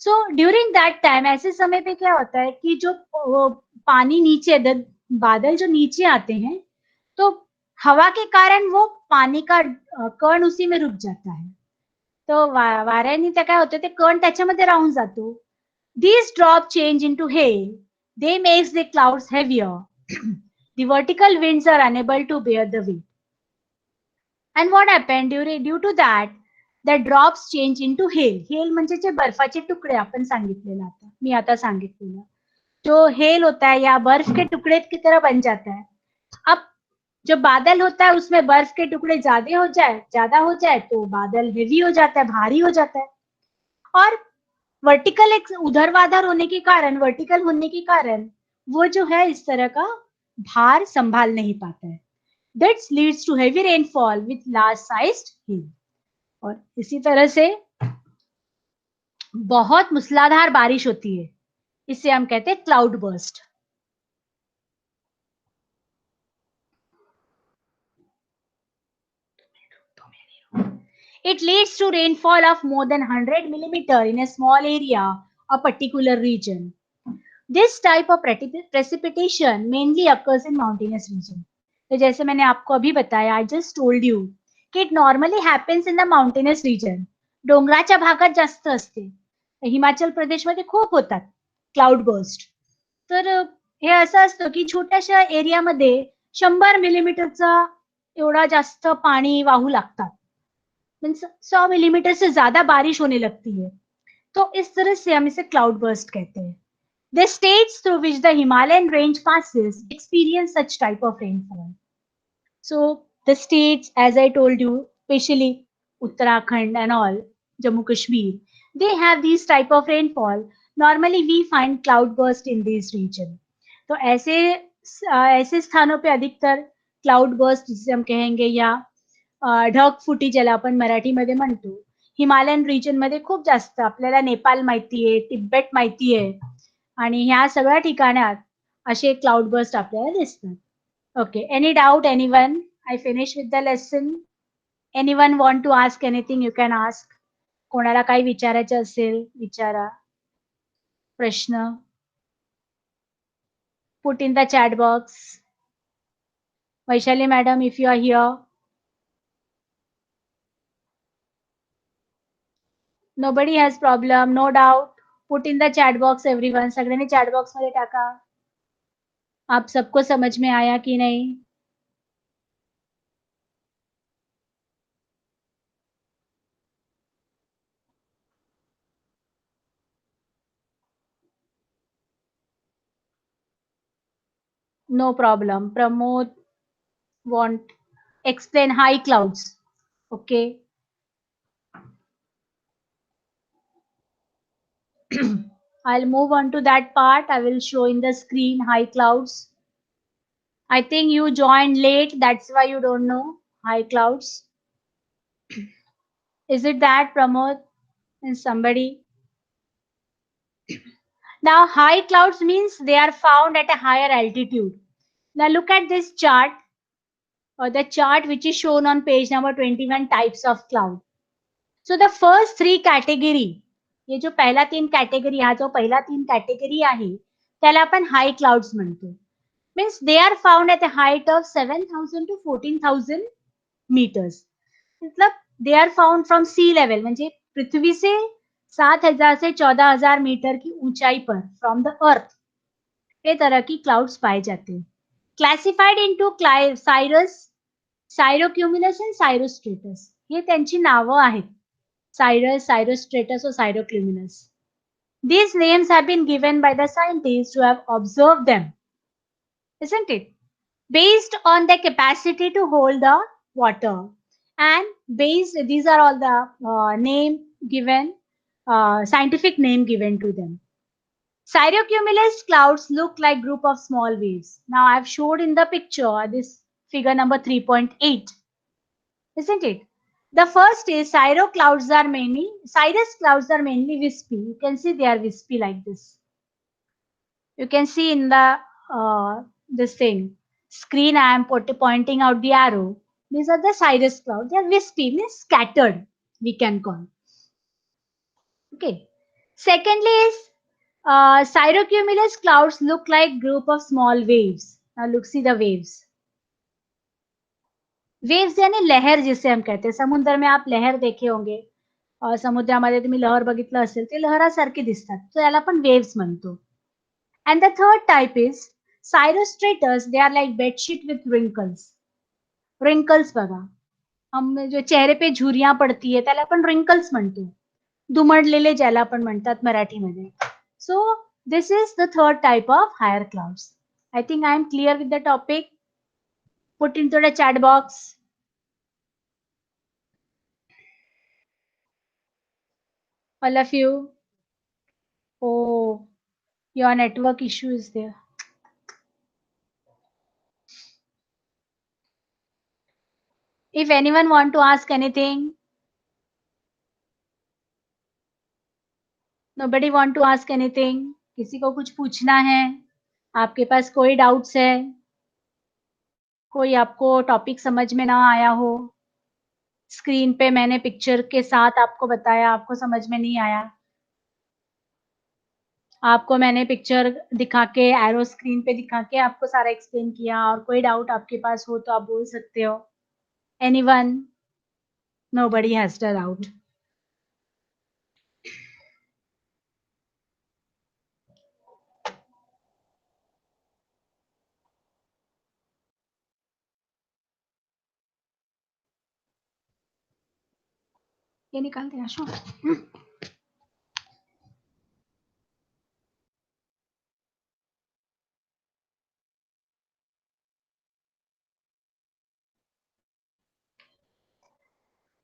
सो ड्यूरिंग दैट टाइम, ऐसे समय पे क्या होता है कि जो वो पानी नीचे, बादल जो नीचे आते हैं, तो हवा के कारण वो पानी का कण उसी में रुक जाता है. तो वाऱ्याने त्या काय होतं, ते कण त्याच्यामध्ये राहून जातो. These drop change into hail. They makes the clouds heavier. The vertical winds are unable to bear the weight. And what happened due to that, the drops change into hail. Hail म्हणजे जे बर्फाचे तुकडे आपण सांगितलेलं आता, मी आता सांगितलेलं. जो hello होता है या बर्फ के टुकड़े की तरह बन जाता है. अब जो बादल होता है उसमें बर्फ के टुकड़े ज्यादा हो जाए तो बादल हेवी हो जाता है, भारी हो जाता है. और वर्टिकल एक उधरवाधर होने के कारण, वर्टिकल होने के कारण वो जो है इस तरह का भार संभाल नहीं पाता है. That leads to heavy rainfall with large sized hail. और इसी तरह से बहुत मूसलाधार बारिश होती है. इसे हम कहते हैं cloud burst. It leads to rainfall of more than 100 millimeter in a small area, a particular region. This type of precipitation mainly occurs in mountainous region. तो जैसे मैंने आपको अभी बताया, I just told you कि it normally happens in the mountainous region. डोंगराच्या भागात जास्त असते. हिमाचल प्रदेशमध्ये खूप होतात क्लाउड बर्स्ट. तर हे असं असतं की छोट्याशा एरियामध्ये 100 मिलीमीटरचा एवढा जास्त पाणी वाहू लागतात. मीन्स 100 मिलीमीटर से ज्यादा बारिश होने लगती है. तो इस तरह से हम इसे क्लाउड बर्स्ट कहते हैं. The states through which the Himalayan range passes experience such type of rainfall. So the states, as I told you, especially Uttarakhand and all, Jammu Kashmir, they have these type of rainfall. Normally we find cloud burst in these region. तो ऐसे स्थानों पे अधिकतर cloud burst जिसे हम कहेंगे या ढगफुटी ज्याला आपण मराठीमध्ये म्हणतो, हिमालयन रिजन मध्ये खूप जास्त. आपल्याला नेपाळ माहितीये, तिबेट माहितीये, आणि ह्या सगळ्या ठिकाणात असे क्लाउड बर्स्ट आपल्याला दिसतात. Okay, any doubt anyone? I finish with the lesson. Anyone want to ask anything, you can ask. कोणाला काही विचारायचं असेल विचारा. प्रश्न put in the chat box. Vaishali madam, if you are here. Nobody has problem, no doubt. Put in the chat box everyone. सगळ्यांनी chat box मध्ये टाका. आप सबको समझ में आया कि नहीं? No problem. Pramod want explain high clouds. Okay. I'll move on to that part. I will show in the screen high clouds. I think you joined late. That's why you don't know high clouds. Is it that, Pramod? And somebody? Now, high clouds means they are found at a higher altitude. Now, look at this chart. The chart which is shown on page number 21, types of cloud. So the first three category, ये जो पहला तीन category, हा जो पहिला तीन category आहे त्याला आपण हाय क्लाउड्स म्हणतो. Means they are found at a height of 7,000 to 14,000 metres. मतलब they are found from sea level, म्हणजे पृथ्वी से 7,000 से 14,000 मीटर की ऊंचाई पर, फ्रॉम द अर्थ, ये तरह की क्लाउड्स पाए जाते हैं. क्लासिफाइड इनटू सायरस, सायरोक्युम्युलस एंड सायरोस्ट्रेटस, हे त्यांची नावं आहेत. सायरस, सायरोस्ट्रेटस और सायरोक्युम्युलस. These names have been given by the scientists who have observed them, isn't it? Based on their capacity to hold the water, and these are all the name given, scientific name given to them. Cirrocumulus clouds look like group of small waves. Now I have showed in the picture this figure number 3.8, isn't it? The first is cirrus clouds are mainly wispy. You can see they are wispy like this. You can see in the this thing screen I am pointing out the arrow. These are the cirrus clouds. They are wispy, means scattered, we can call. Okay. Secondly is cirrocumulus clouds look like group of small waves. Now look, see the waves. Waves यानी लहर जिसे हम कहते हैं. समुद्र में आप लहर देखे होंगे. समुद्रामध्ये तुम्ही लहर बघितलं असेल ते लहरासारखे दिसतात. तर याला आपण वेव्स म्हणतो. And the third type is cirrostratus. They are like bedsheet with wrinkles. Wrinkles बघा. हम जो चेहरे पे झुर्रियां पडतीये त्याला आपण wrinkles म्हणतो. दुमडलेले ज्याला आपण म्हणतात मराठीमध्ये. So this is the third type of higher clouds. I think I am clear with the topic. Put into the chat box. All of you. Oh, your network issue is there. If anyone want to ask anything, nobody want to ask anything. किसी को कुछ पूछना है, आपके पास कोई doubts है, कोई आपको टॉपिक समझ में ना आया हो, स्क्रीन पे मैंने पिक्चर के साथ आपको बताया, आपको समझ में नहीं आया, आपको मैंने पिक्चर दिखा के एरो स्क्रीन पे दिखा के आपको सारा एक्सप्लेन किया और कोई डाउट आपके पास हो तो आप बोल सकते हो. Anyone? Nobody has the doubt. ये निकाल दे आशु.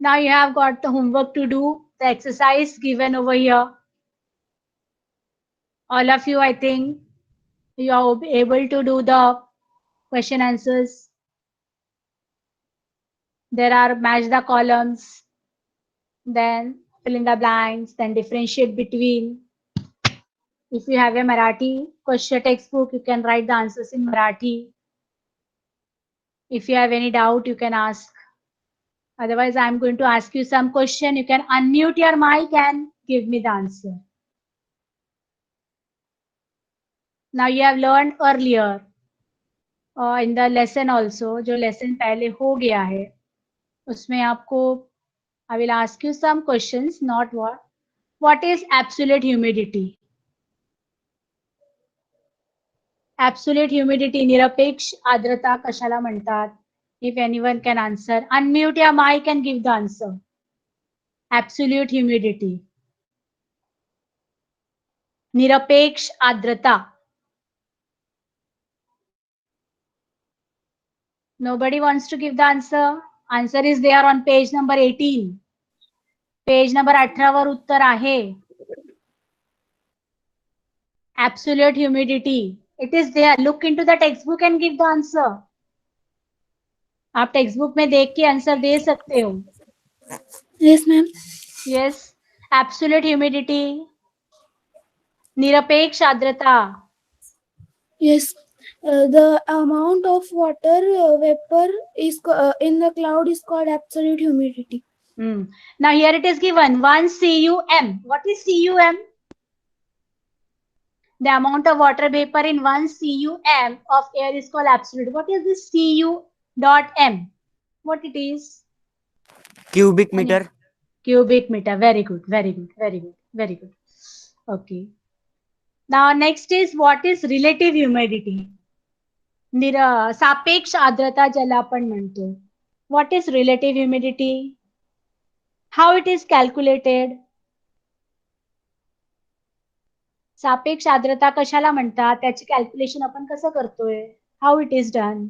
Now you have got the homework to do, the exercise given over here. All of you, I think you are able to do the question answers. There are match the columns, then fill in the blanks, then differentiate between. If you have a Marathi question textbook, you can write the answers in Marathi. If you have any doubt, you can ask. Otherwise, I'm going to ask you some question. You can unmute your mic and give me the answer. Now you have learned earlier in the lesson also, जो lesson पहले हो गया है, उसमें आपको I will ask you some questions, not what. What is absolute humidity? Absolute humidity, निरपेक्ष आर्द्रता कशाला म्हणतात? If anyone can answer, unmute your mic and give the answer. Absolute humidity. निरपेक्ष आर्द्रता. Nobody wants to give the answer. Answer is there on page number 18. Page number 18 वर उत्तर आहे. Absolute humidity. It is there. Look into the textbook and give the answer. आप text में देख के answer दे सकते हो. Yes, ma'am. Yes. Absolute humidity. निरपेक्ष आर्द्रता. Yes. The amount of water vapor is in the cloud is called absolute humidity. Now here it is given 1 cum. What is cum? The amount of water vapor in 1 cum of air is called absolute. What is this cu dot m? What it is? Cubic meter. Cubic meter. Very good. Very good. Very good. Very good. Okay. Now next is what is relative humidity? सापेक्ष आर्द्रता ज्याला आपण म्हणतो. What is relative humidity? How it is calculated? सापेक्ष आर्द्रता कशाला म्हणतात? त्याची कॅल्क्युलेशन आपण कसं करतोय? How it is done?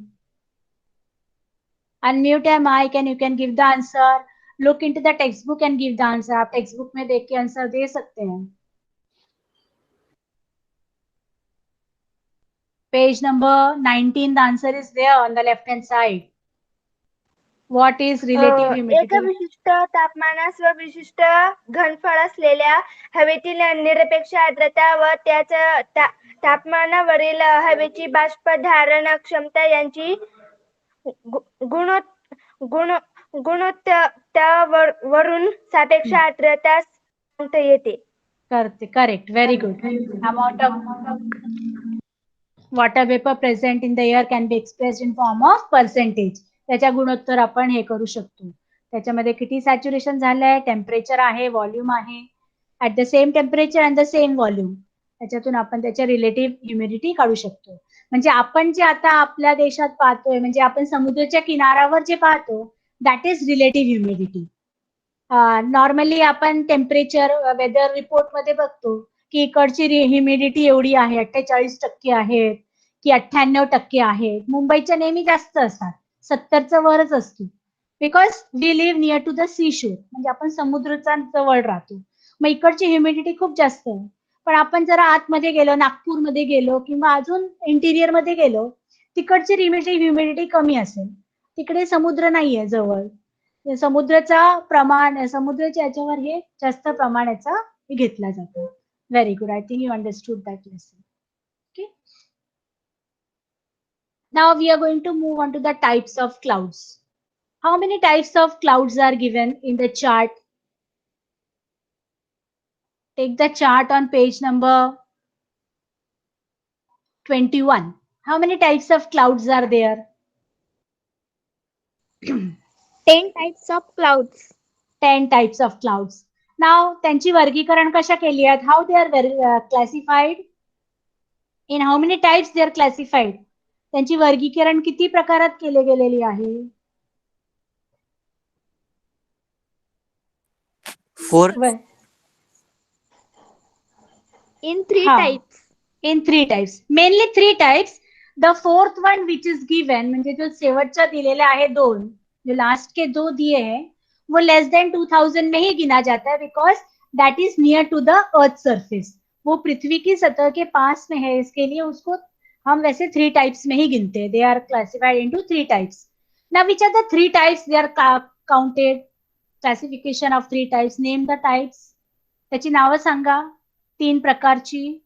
Unmute your mic and you can give the answer. Look into the textbook and give the answer. आप टेक्स्ट में देख के आंसर दे सकते हैं. Page number 19, the answer is there on the left hand side. What is relative humidity? एका विशिष्ट तापमानास व विशिष्ट घनफळ असलेल्या हवेतील निरपेक्ष आर्द्रता व त्याच्या तापमानावरील हवेची बाष्प धारण क्षमता यांची गुण गुणोत्तरावरून सापेक्ष आर्द्रता सांगता येते. Correct. Very good. Amount of water vapor present in the air can be expressed in form of percentage. त्याच्या गुणोत्तर आपण हे करू शकतो. त्याच्यामध्ये किती सॅच्युरेशन झालंय, टेम्परेचर आहे, व्हॉल्यूम आहे. At the same temperature and the same volume. त्याच्यातून आपण त्याच्या रिलेटिव्ह ह्युमिडिटी काढू शकतो. म्हणजे आपण जे आता आपल्या देशात पाहतोय, म्हणजे आपण समुद्राच्या किनाऱ्यावर जे पाहतो, that is relative humidity. Normally आपण टेम्परेचर वेदर रिपोर्ट मध्ये बघतो की इकडची ह्युमिडिटी एवढी आहे, 48% आहे की 98% आहे. मुंबईच्या नेहमी जास्त असतात, 70च्या वरच असतो. Because we live near to the sea shore, म्हणजे आपण समुद्राच्या जवळ राहतो. मग इकडची ह्युमिडिटी खूप जास्त आहे. पण आपण जरा आतमध्ये गेलो, नागपूरमध्ये गेलो किंवा अजून इंटिरियर मध्ये गेलो, तिकडची ह्युमिडिटी कमी असेल. तिकडे समुद्र नाहीये जवळ. समुद्राच्या याच्यावर हे जास्त प्रमाणाचा घेतला जातो. Very good. I think you understood that lesson. Okay. Now we are going to move on to the types of clouds. How many types of clouds are given in the chart? Take the chart on page number 21. How many types of clouds are there? 10 types of clouds. 10 types of clouds. Now, त्यांची वर्गीकरण कशा केली आहेत? How they are classified? In how many types they are classified? त्यांची वर्गीकरण किती प्रकारात केले गेलेली आहे? 4. In 3 हाँ. types. In 3 types. Mainly 3 types. The fourth one which is given, म्हणजे जो शेवटचा दिलेला आहे 2, जो लास्ट के 2 दिए हैं, वो लेस देन 2000 में ही गिना जाता है, because that is near to the earth surface. वो पृथ्वी की सतह के पास में है, इसके लिए उसको हम वैसे 3 टाइप्स में ही गिनते हैं. They are classified into 3 types. Now which are the 3 types they are counted? Classification of 3 types. Name the types. त्याची नावं सांगा 3 प्रकारची.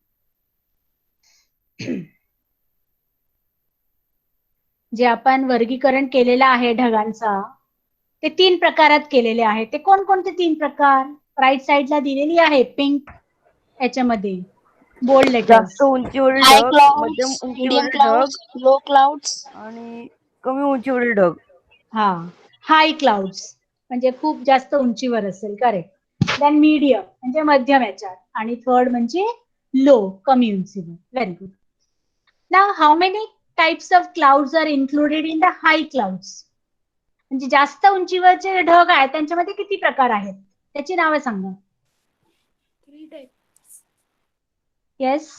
जे आपण वर्गीकरण केलेलं आहे ढगांचा, ते 3 प्रकारात केलेले आहे. ते कोणकोणते 3 प्रकार? राईट साइडला दिलेली आहे पिंक याच्यामध्ये बोल्ड लेटर्स. जास्त उंचीवरील हाय ढग, मध्यम क्लाउड्स, मीडियम उंचीवरील ढग क्लाउड्स, लो क्लाउड्स. आणि कमी उंचीवरील ढग. हा, हाय क्लाउड्स म्हणजे खूप जास्त उंचीवर असेल. करेक्ट. देन मीडियम म्हणजे मध्यम याच्यात, आणि थर्ड म्हणजे लो, कमी उंचीवर. Very good. Now how many types of clouds are included in the high clouds? म्हणजे जास्त उंचीवरचे ढग आहेत त्यांच्यामध्ये किती प्रकार आहेत? त्याची नावं सांगा. 3 types. येस,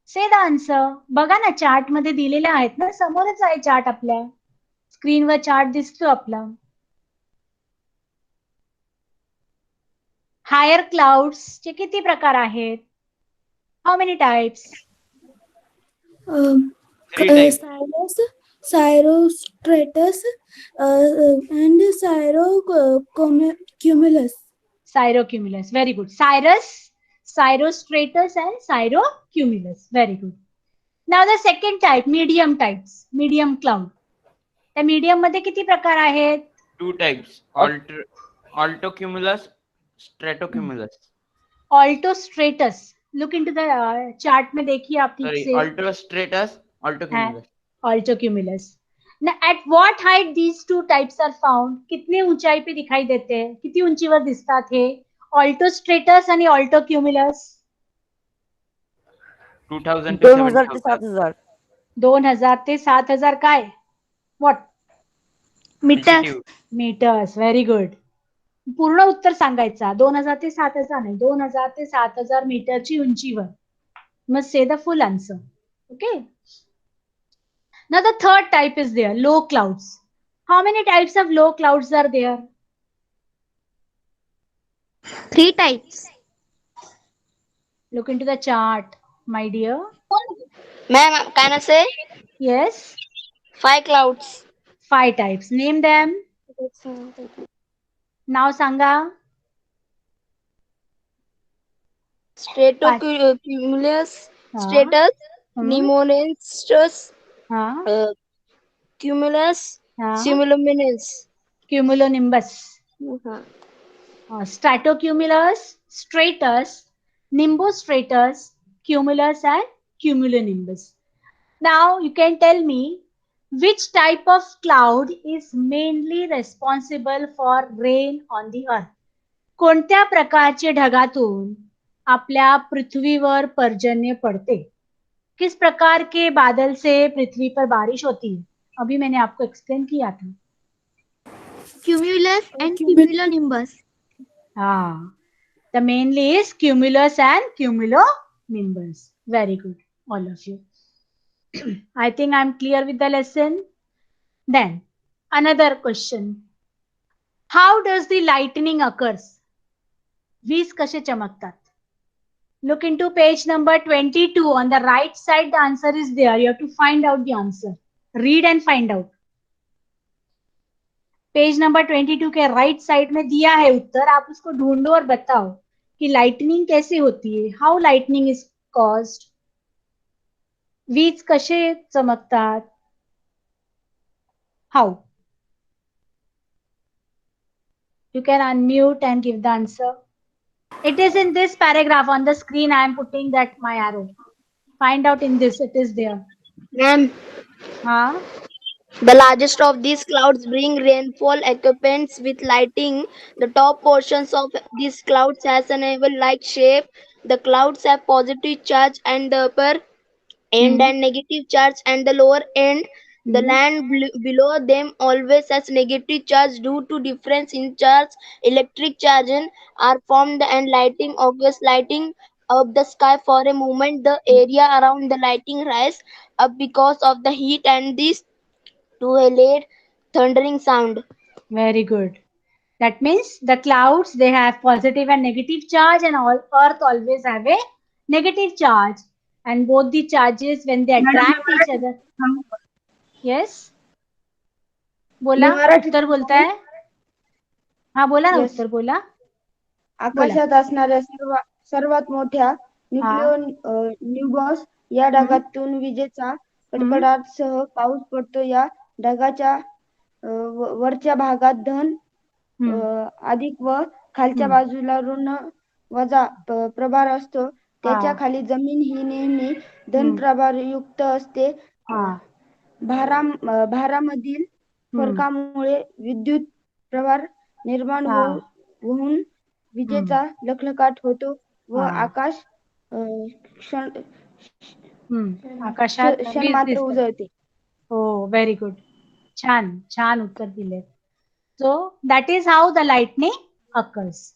से द आन्सर. बघा ना, चार्ट मध्ये दिलेले आहेत ना, समोरच आहे चार्ट. आपल्या स्क्रीनवर चार्ट दिसतो आपला. हायर क्लाउड्स चे किती प्रकार आहेत? हाऊ many types? Three types. Cirrostratus, and Cirrocumulus. Cirrocumulus. Very good. Cirrostratus and Cirrocumulus. Very good. Now the second type, medium types, medium cloud. त्या मीडियम मध्ये किती प्रकार आहेत? 2 types. Altocumulus, stratocumulus. Altostratus. Look into the chart में देखिए आप ठीक Sorry, से. altostratus, altocumulus. Altocumulus. Now at what height these 2 types are found? कितने ऊंचाई पे दिखाई देते हैं? किती उंचीवर दिसतात हे? Altostratus आणि Altocumulus. 2000 to 2000 ते 7000. 7000. 2000 ते 7000 काय? What? Altitude. Metres. Very good. पूर्ण उत्तर सांगायचा. 2000 ते 7000 नाही, 2000 ते 7000 मीटरची उंचीवर. Must say the full answer. Okay. Now the third type is there, low clouds. How many types of low clouds are there? 3 types. Look into the chart, my dear. Ma'am, can I say Yes, 5 clouds? 5 types. Name them. Now Sanga. Stratocumulus, हाँ. stratus, हम्म. nemorenstus, हाँ. Cumulus. हाँ, Cumulonimbus. cumulonimbus. हाँ. Stratocumulus, stratus, nimbostratus, cumulus and cumulonimbus. Now you can tell me which type of cloud is mainly responsible for rain on the earth. कोणत्या प्रकारचे ढगातून आपल्या पृथ्वीवर पर्जन्य पड़ते? किस प्रकार के बादल से पृथ्वी पर बारिश होती है? अभी मैंने आपको एक्सप्लेन किया था. Cumulus and cumulonimbus. हाँ, the mainly is cumulus and cumulonimbus. Very good, all of you. I think I'm clear with the lesson. Then another question. How does the lightning occurs? वीज कसे चमकतात? Look into page number 22. On the right side, the answer is there. You have to find out the answer. Read and find out. Page number 22 के right side में दिया है उत्तर. आप उसको ढूंढो और बताओ कि लाइटनिंग कैसे होती है. How lightning is caused. वीज कसे चमकतात. How. You can unmute and give the answer. It is in this paragraph on the screen. I am putting that my arrow. Find out in this. It is there. Ma'am, हाँ. the largest of these clouds bring rainfall equipments with lighting. The top portions of these clouds has an oval-like shape. The clouds have positive charge and the upper end and negative charge and the lower end. The land below them always has negative charge due to difference in charge. Electric charges are formed and lighting occurs. Lighting up the sky for a moment. The area around the lighting rise up because of the heat and this to a late thundering sound. Very good. That means the clouds, they have positive and negative charge, and all earth always have a negative charge. And both the charges, when they attract each other. Yes. बोला. उत्तर बोलता है. हाँ बोला ना. Yes. उत्तर बोला. आकाशात असणाऱ्या सर्वात मोठ्या न्यूबॉस या ढगातून विजेचा कडकडाटासह पाऊस पडतो. या ढगाच्या वरच्या भागात धन अधिक व खालच्या बाजूला ऋण वजा प्रभार असतो. त्याच्या खाली जमीन ही नेहमी धन प्रभार युक्त असते. भारामधील फरकामुळे विद्युत प्रभार निर्माण होऊन विजेचा लखलखाट होतो व आकाश आकाशात क्षण मात्र उजळते. हो. Very good. छान छान उत्तर दिले. सो that is how the lightning occurs.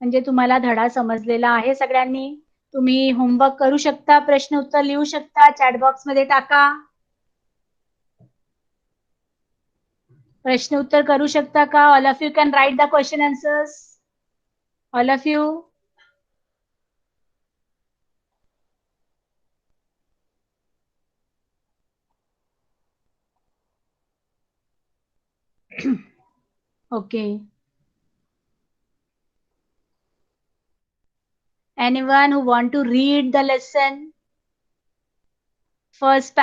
म्हणजे तुम्हाला धडा समजलेला आहे सगळ्यांनी. तुम्ही होमवर्क करू शकता. प्रश्न उत्तर लिहू शकता. चॅट बॉक्स मध्ये टाका. प्रश्न उत्तर करू शकता का? All of you can write the question answers. All of you. Okay. Anyone who want to read the lesson? First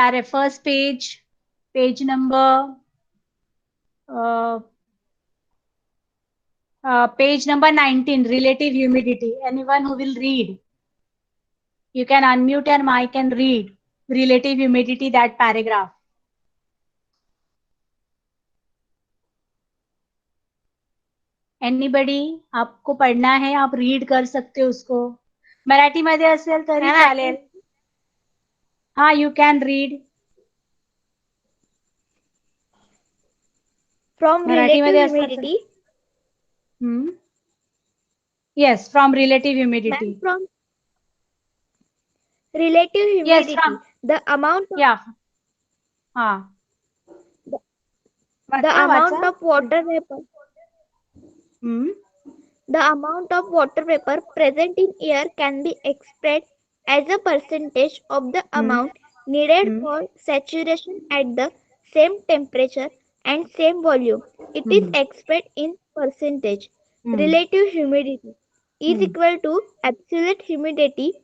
page, page number, page number 19, relative humidity. Anyone who will read? You can unmute your mic and read relative humidity, that paragraph. Anybody. आपको पढ़ना है, आप read कर सकते हो उसको. मराठी मध्ये असेल तरी चालेल. हाँ, you can read. From Marathi मध्ये relative असतं. humidity. Yes, from relative humidity. Ma'am, from relative humidity, Yes, from. the amount of, Yeah. हाँ. the amount of water vapor. The amount of water vapor present in air can be expressed as a percentage of the amount needed for saturation at the same temperature and same volume. It is expressed in percentage. Relative humidity is equal to absolute humidity,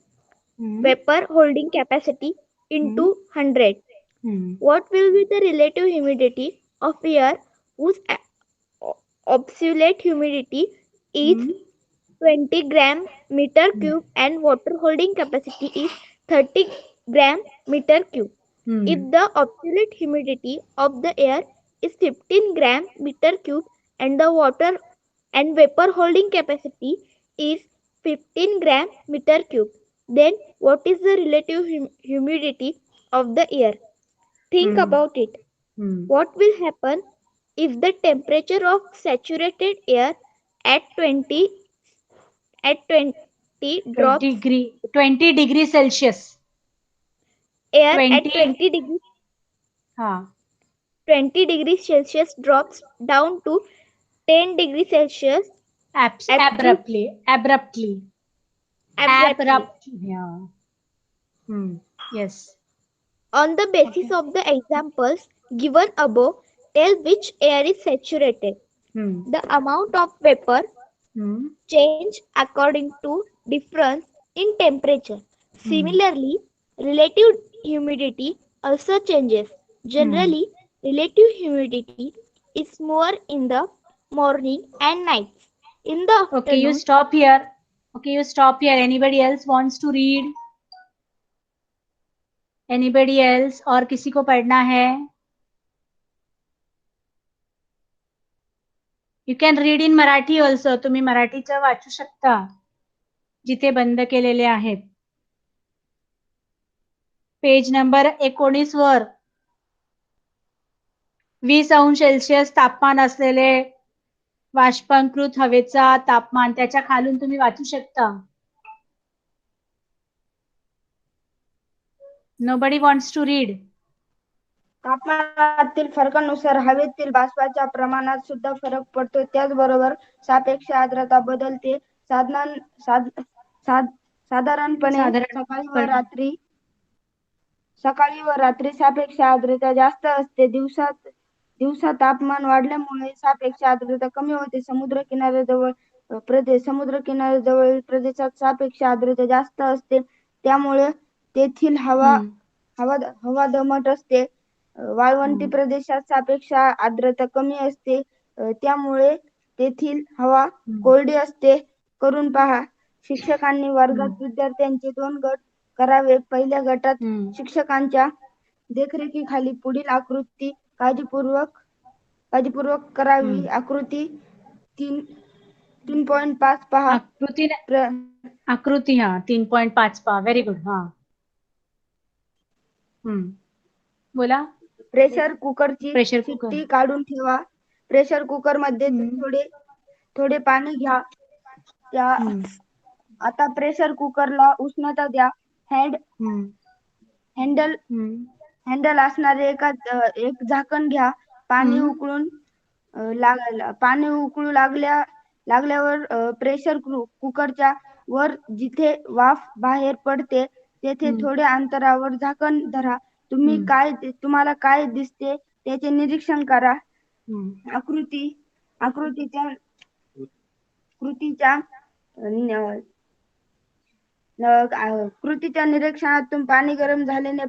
vapor holding capacity into 100. What will be the relative humidity of air whose absolute humidity is 20 gram meter cube and water holding capacity is 30 gram meter cube? If the absolute humidity of the air is 15 gram meter cube and the water and vapor holding capacity is 15 gram meter cube, then what is the relative humidity of the air? Think about it. What will happen if the temperature of saturated air at 20 drops? 20 degree Celsius. Air 20 at 20 degrees Celsius drops down to 10 degrees Celsius abruptly. abruptly. Yeah. Yes. On the basis of the examples given above, tell which air is saturated. The amount of vapor change according to difference in temperature. Similarly, relative humidity also changes. Generally, relative humidity is more in the morning and nights. In the Okay, you afternoon, stop here. Anybody else wants to read? Anybody else? और किसी को पढ़ना है? You can read in Marathi also. तुम्ही मराठीचं वाचू शकता जिथे बंद केलेले आहेत. पेज नंबर 19 वर 20°C तापमान असलेले बाष्पांकृत हवेचा तापमान त्याच्या खालून तुम्ही वाचू शकता. Nobody wants to read. तापमानातील फरकानुसार हवेतील बाष्पाच्या प्रमाणात सुद्धा फरक पडतो. त्याचबरोबर सापेक्ष आर्द्रता बदलते. साधारणपणे सकाळी व रात्री सापेक्ष आर्द्रता जास्त असते. दिवसा तापमान वाढल्यामुळे सापेक्ष आर्द्रता कमी होते. समुद्र किनाऱ्याजवळील प्रदेशात सापेक्ष आर्द्रता जास्त असते. त्यामुळे तेथील हवा दमट असते. वाळवंटी प्रदेशात सापेक्ष आर्द्रता कमी असते. त्यामुळे तेथील हवा कोरडी असते. करून पहा. शिक्षकांनी वर्गात विद्यार्थ्यांचे 2 गट करावे. पहिल्या गटात शिक्षकांच्या देखरेखीखाली पुढील आकृती काळजीपूर्वक करावी. आकृती 3.5 पहा. आकृती 3.5 पहा. Very good. बोला. प्रेशर कुकरची शिट्टी काढून ठेवा. प्रेशर कुकर मध्ये थोडे पाणी घ्या. आता प्रेशर कुकरला उष्णता द्या. हँडल असणारे एक झाकण घ्या. पाणी उकळू लागल्यावर प्रेशर कुकरच्या वर जिथे वाफ बाहेर पडते तेथे थोड्या अंतरावर झाकण धरा. तुम्हाला काय दिसते त्याचे निरीक्षण करा. कृतीच्या निरीक्षणातून पाणी गरम झाल्याने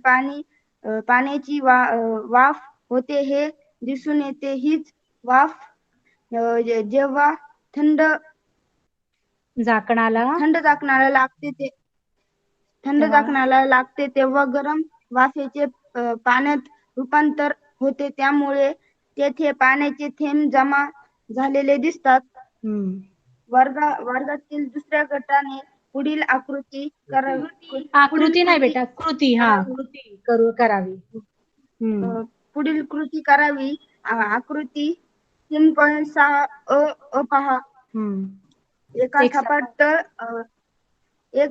पाण्याची वाफ होते हे दिसून येते. हीच वाफ जेव्हा थंड झाकणाला लागते तेव्हा गरम वाफेचे पाण्यात रूपांतर होते. त्यामुळे तेथे पाण्याचे थेंब जमा झालेले दिसतात. वर्गातील दुसऱ्या गटाने पुढील आकृती नाही बेटा, कृती करावी. पुढील कृती करावी. आकृती 3.6 पहा. एक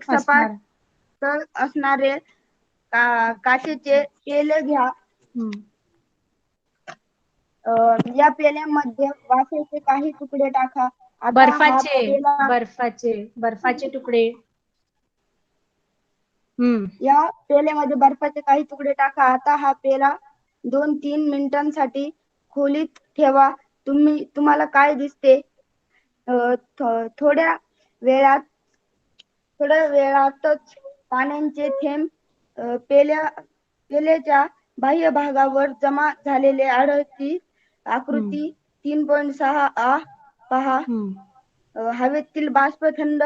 सपाट तळ असणारे काचेचे पेले घ्या. या पेल्यामध्ये वाफेचे काही तुकडे टाका. बर्फाचे तुकडे. या पेल्यामध्ये बर्फाचे काही तुकडे टाका. आता हा पेला 2-3 मिनिटांसाठी खोलीत ठेवा. तुम्हाला काय दिसते? थोड्या वेळातच पाण्याचे थेंब पेल्याच्या बाह्य भागावर जमा झालेले आढळती. आकृती 3.6 आ पहा. हवेतील बाष्प थंड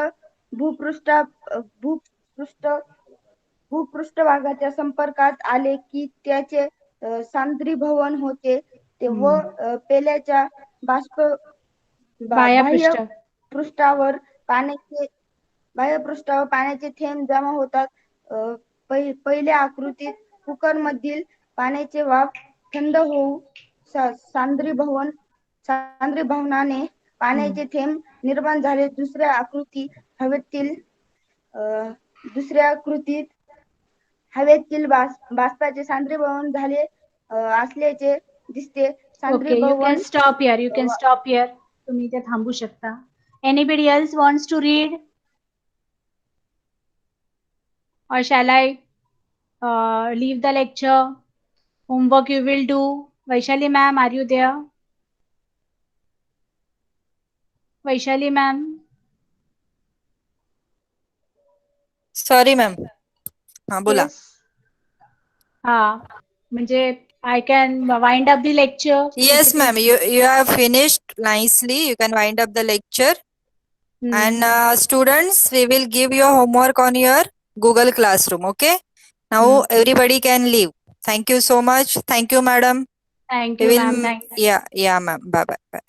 भूपृष्ठभागाच्या संपर्कात आले की त्याचे सांद्रीभवन होते व पेल्याच्या बाह्य बाह्यपृष्ठ पृष्ठावर पाण्याचे थेंब जमा होतात. पहिल्या आकृतीत कुकर मधील पाण्याचे वाफ थंड होऊ सांद्रीभवनाने पाण्याचे थेंब निर्माण झाले. दुसऱ्या आकृतीत हवेतील बाष्पाचे सांद्रीभवन झाले असल्याचे दिसते. Okay, you can stop here. तुम्ही इथे थांबू शकता. Anybody else wants to read or shall I leave the lecture? Homework you will do. Vaishali ma'am, are you there? Vaishali ma'am. Sorry ma'am. हा बोला. Yes. म्हणजे I can wind up the lecture. Yes, ma'am. You have finished nicely. You can wind up the lecture. And students, we will give your homework on your Google Classroom. Okay. Now everybody can leave. Thank you so much. Thank you, madam. Thank you, ma'am. Yeah, ma'am. Bye.